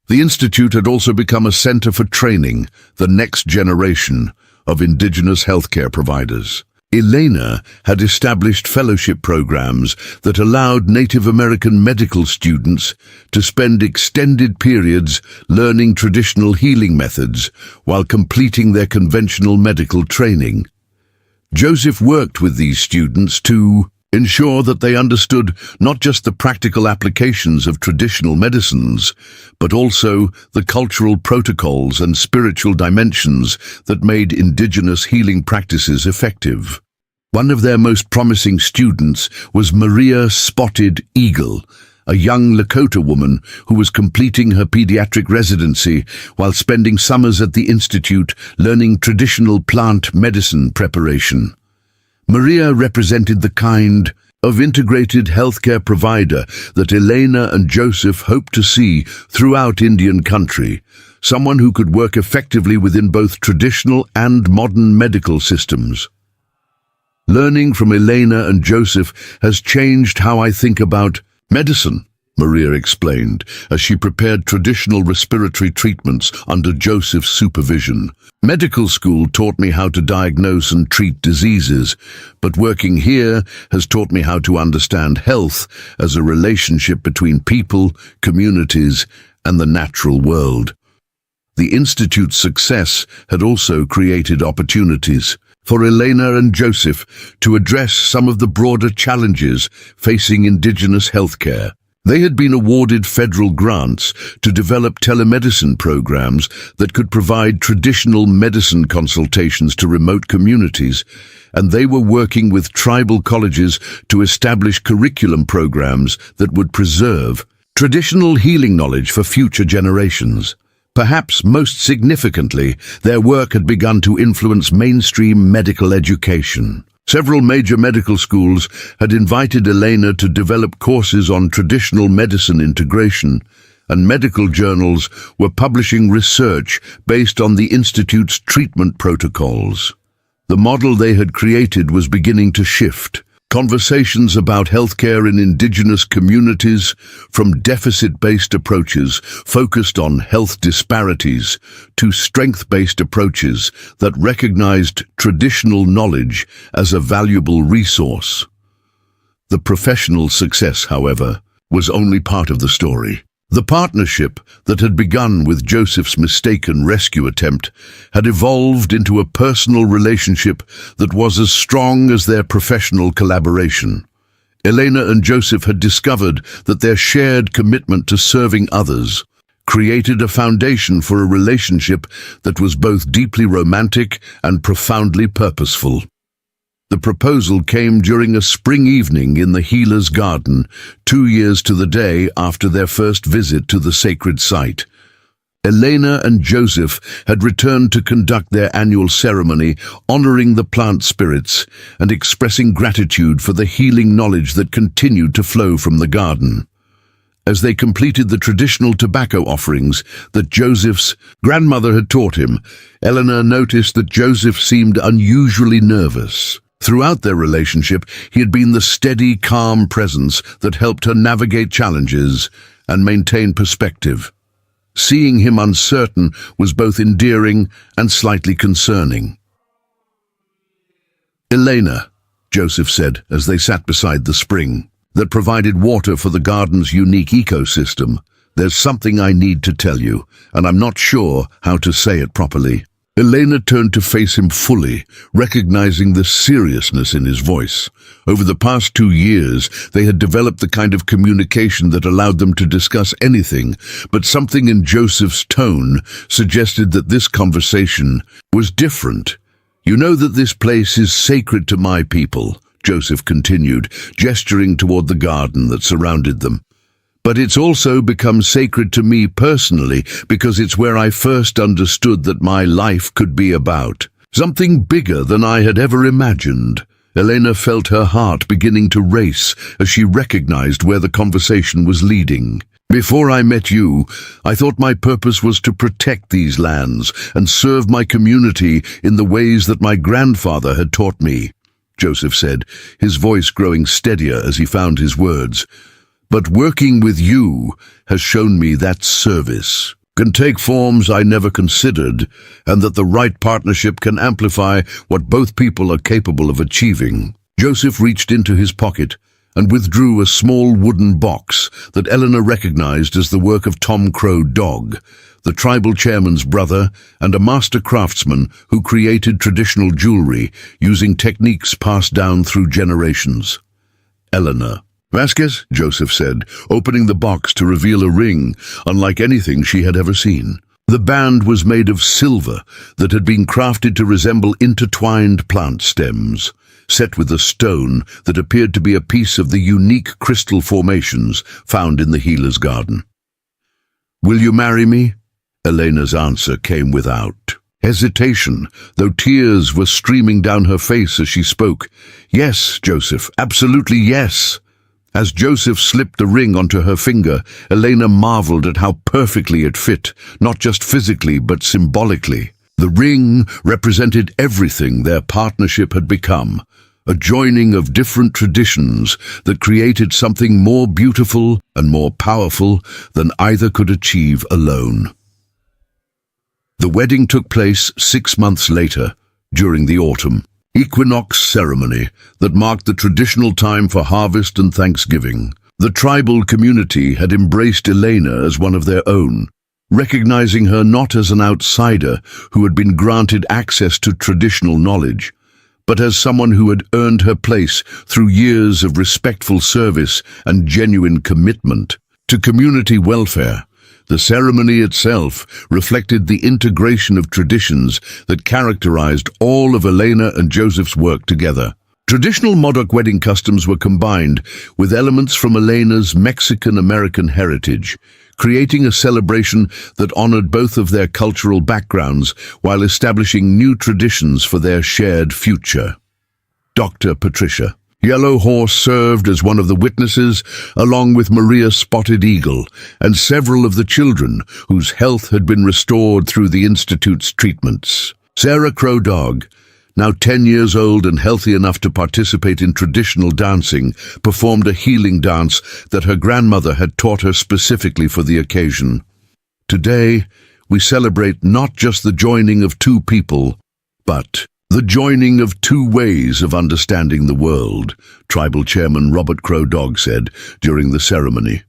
The Institute had also become a center for training the next generation of indigenous healthcare providers. Elena had established fellowship programs that allowed Native American medical students to spend extended periods learning traditional healing methods while completing their conventional medical training. Joseph worked with these students to ensure that they understood not just the practical applications of traditional medicines, but also the cultural protocols and spiritual dimensions that made indigenous healing practices effective. One of their most promising students was Maria Spotted Eagle, a young Lakota woman who was completing her pediatric residency while spending summers at the Institute learning traditional plant medicine preparation. Maria represented the kind of integrated healthcare provider that Elena and Joseph hoped to see throughout Indian country, someone who could work effectively within both traditional and modern medical systems. Learning from Elena and Joseph has changed how I think about medicine, Maria explained, as she prepared traditional respiratory treatments under Joseph's supervision. Medical school taught me how to diagnose and treat diseases, but working here has taught me how to understand health as a relationship between people, communities, and the natural world. The Institute's success had also created opportunities for Elena and Joseph to address some of the broader challenges facing indigenous healthcare. They had been awarded federal grants to develop telemedicine programs that could provide traditional medicine consultations to remote communities, and they were working with tribal colleges to establish curriculum programs that would preserve traditional healing knowledge for future generations. Perhaps most significantly, their work had begun to influence mainstream medical education. Several major medical schools had invited Elena to develop courses on traditional medicine integration, and medical journals were publishing research based on the Institute's treatment protocols. The model they had created was beginning to shift. Conversations about healthcare in indigenous communities, from deficit-based approaches focused on health disparities to strength-based approaches that recognized traditional knowledge as a valuable resource. The professional success, however, was only part of the story. The partnership that had begun with Joseph's mistaken rescue attempt had evolved into a personal relationship that was as strong as their professional collaboration. Elena and Joseph had discovered that their shared commitment to serving others created a foundation for a relationship that was both deeply romantic and profoundly purposeful. The proposal came during a spring evening in the Healer's Garden, 2 years to the day after their first visit to the sacred site. Elena and Joseph had returned to conduct their annual ceremony, honoring the plant spirits and expressing gratitude for the healing knowledge that continued to flow from the garden. As they completed the traditional tobacco offerings that Joseph's grandmother had taught him, Eleanor noticed that Joseph seemed unusually nervous. Throughout their relationship, he had been the steady, calm presence that helped her navigate challenges and maintain perspective. Seeing him uncertain was both endearing and slightly concerning. "Elena," Joseph said as they sat beside the spring that provided water for the garden's unique ecosystem, "there's something I need to tell you, and I'm not sure how to say it properly." Elena turned to face him fully, recognizing the seriousness in his voice. Over the past 2 years, they had developed the kind of communication that allowed them to discuss anything, but something in Joseph's tone suggested that this conversation was different. You know that this place is sacred to my people, Joseph continued, gesturing toward the garden that surrounded them. But it's also become sacred to me personally because it's where I first understood that my life could be about something bigger than I had ever imagined. Elena felt her heart beginning to race as she recognized where the conversation was leading. Before I met you, I thought my purpose was to protect these lands and serve my community in the ways that my grandfather had taught me, Joseph said, his voice growing steadier as he found his words. But working with you has shown me that service can take forms I never considered, and that the right partnership can amplify what both people are capable of achieving. Joseph reached into his pocket and withdrew a small wooden box that Eleanor recognized as the work of Tom Crow Dog, the tribal chairman's brother and a master craftsman who created traditional jewelry using techniques passed down through generations. Eleanor. Vasquez, Joseph said, opening the box to reveal a ring unlike anything she had ever seen. The band was made of silver that had been crafted to resemble intertwined plant stems, set with a stone that appeared to be a piece of the unique crystal formations found in the healer's garden. Will you marry me? Elena's answer came without hesitation, though tears were streaming down her face as she spoke. Yes, Joseph, absolutely yes. As Joseph slipped the ring onto her finger, Elena marveled at how perfectly it fit, not just physically but symbolically. The ring represented everything their partnership had become, a joining of different traditions that created something more beautiful and more powerful than either could achieve alone. The wedding took place 6 months later, during the autumn equinox ceremony that marked the traditional time for harvest and Thanksgiving. The tribal community had embraced Elena as one of their own, recognizing her not as an outsider who had been granted access to traditional knowledge, but as someone who had earned her place through years of respectful service and genuine commitment to community welfare. The ceremony itself reflected the integration of traditions that characterized all of Elena and Joseph's work together. Traditional Modoc wedding customs were combined with elements from Elena's Mexican-American heritage, creating a celebration that honored both of their cultural backgrounds while establishing new traditions for their shared future. Dr. Patricia. Yellow Horse served as one of the witnesses, along with Maria Spotted Eagle and several of the children whose health had been restored through the Institute's treatments. Sarah Crow Dog, now 10 years old and healthy enough to participate in traditional dancing, performed a healing dance that her grandmother had taught her specifically for the occasion. Today, we celebrate not just the joining of two people, but the joining of two ways of understanding the world, Tribal Chairman Robert Crow Dog said during the ceremony.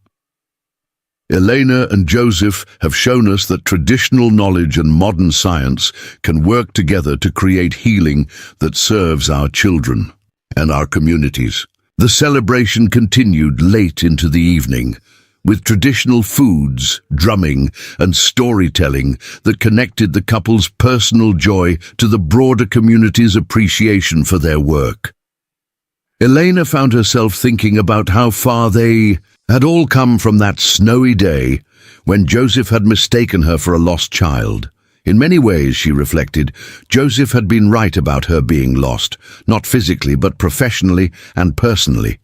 Elena and Joseph have shown us that traditional knowledge and modern science can work together to create healing that serves our children and our communities. The celebration continued late into the evening, with traditional foods, drumming, and storytelling that connected the couple's personal joy to the broader community's appreciation for their work. Elena found herself thinking about how far they had all come from that snowy day when Joseph had mistaken her for a lost child. In many ways, she reflected, Joseph had been right about her being lost, not physically but professionally and personally.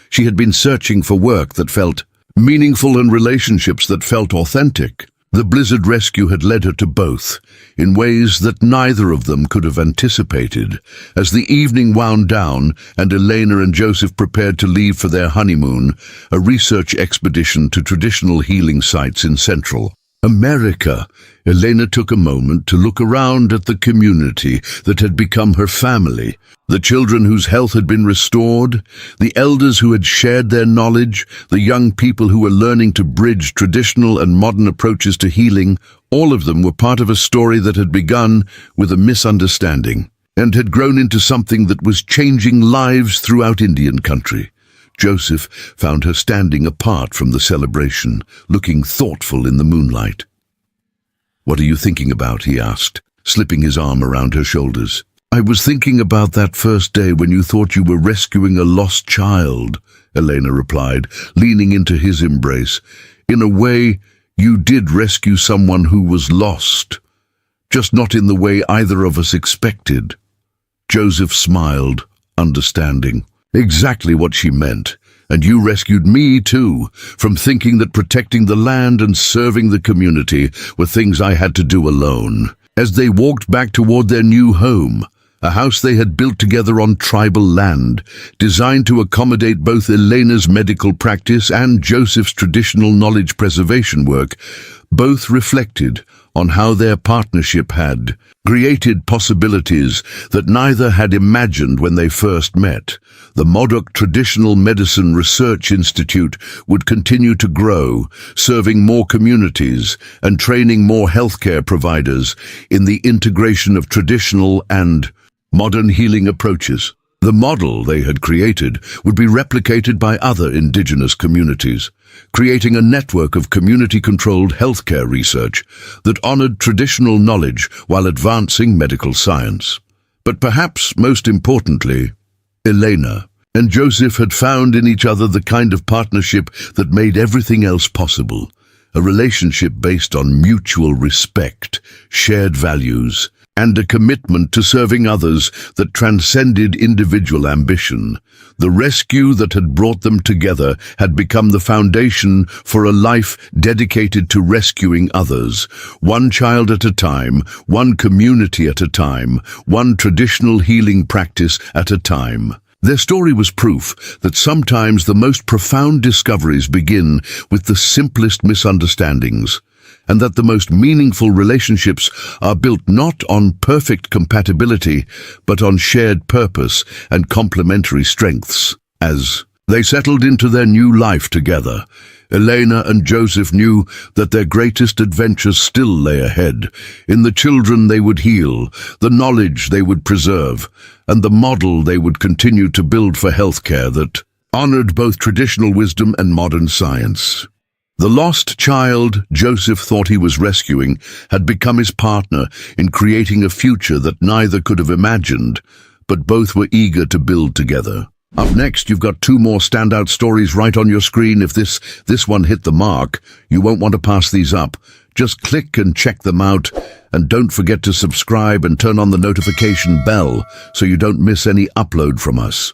She had been searching for work that felt meaningful and relationships that felt authentic. The blizzard rescue had led her to both, in ways that neither of them could have anticipated. As the evening wound down and Elena and Joseph prepared to leave for their honeymoon, a research expedition to traditional healing sites in Central America, Elena took a moment to look around at the community that had become her family, the children whose health had been restored, the elders who had shared their knowledge, the young people who were learning to bridge traditional and modern approaches to healing. All of them were part of a story that had begun with a misunderstanding and had grown into something that was changing lives throughout Indian country. Joseph found her standing apart from the celebration, looking thoughtful in the moonlight. "What are you thinking about?" he asked, slipping his arm around her shoulders. I was thinking about that first day when you thought you were rescuing a lost child, Elena replied, leaning into his embrace. In a way, you did rescue someone who was lost, just not in the way either of us expected. Joseph smiled, understanding. Exactly what she meant. And you rescued me too, from thinking that protecting the land and serving the community were things I had to do alone. As they walked back toward their new home, a house they had built together on tribal land, designed to accommodate both Elena's medical practice and Joseph's traditional knowledge preservation work, both reflected on how their partnership had created possibilities that neither had imagined when they first met. The Modoc Traditional Medicine Research Institute would continue to grow, serving more communities and training more healthcare providers in the integration of traditional and modern healing approaches. The model they had created would be replicated by other indigenous communities, creating a network of community-controlled healthcare research that honored traditional knowledge while advancing medical science. But perhaps most importantly, Elena and Joseph had found in each other the kind of partnership that made everything else possible, a relationship based on mutual respect, shared values, and a commitment to serving others that transcended individual ambition. The rescue that had brought them together had become the foundation for a life dedicated to rescuing others, one child at a time, one community at a time, one traditional healing practice at a time. Their story was proof that sometimes the most profound discoveries begin with the simplest misunderstandings, and that the most meaningful relationships are built not on perfect compatibility, but on shared purpose and complementary strengths. As they settled into their new life together, Elena and Joseph knew that their greatest adventures still lay ahead, in the children they would heal, the knowledge they would preserve, and the model they would continue to build for healthcare that honored both traditional wisdom and modern science. The lost child Joseph thought he was rescuing had become his partner in creating a future that neither could have imagined, but both were eager to build together. Up next, you've got two more standout stories right on your screen. If this one hit the mark, you won't want to pass these up. Just click and check them out, and don't forget to subscribe and turn on the notification bell so you don't miss any upload from us.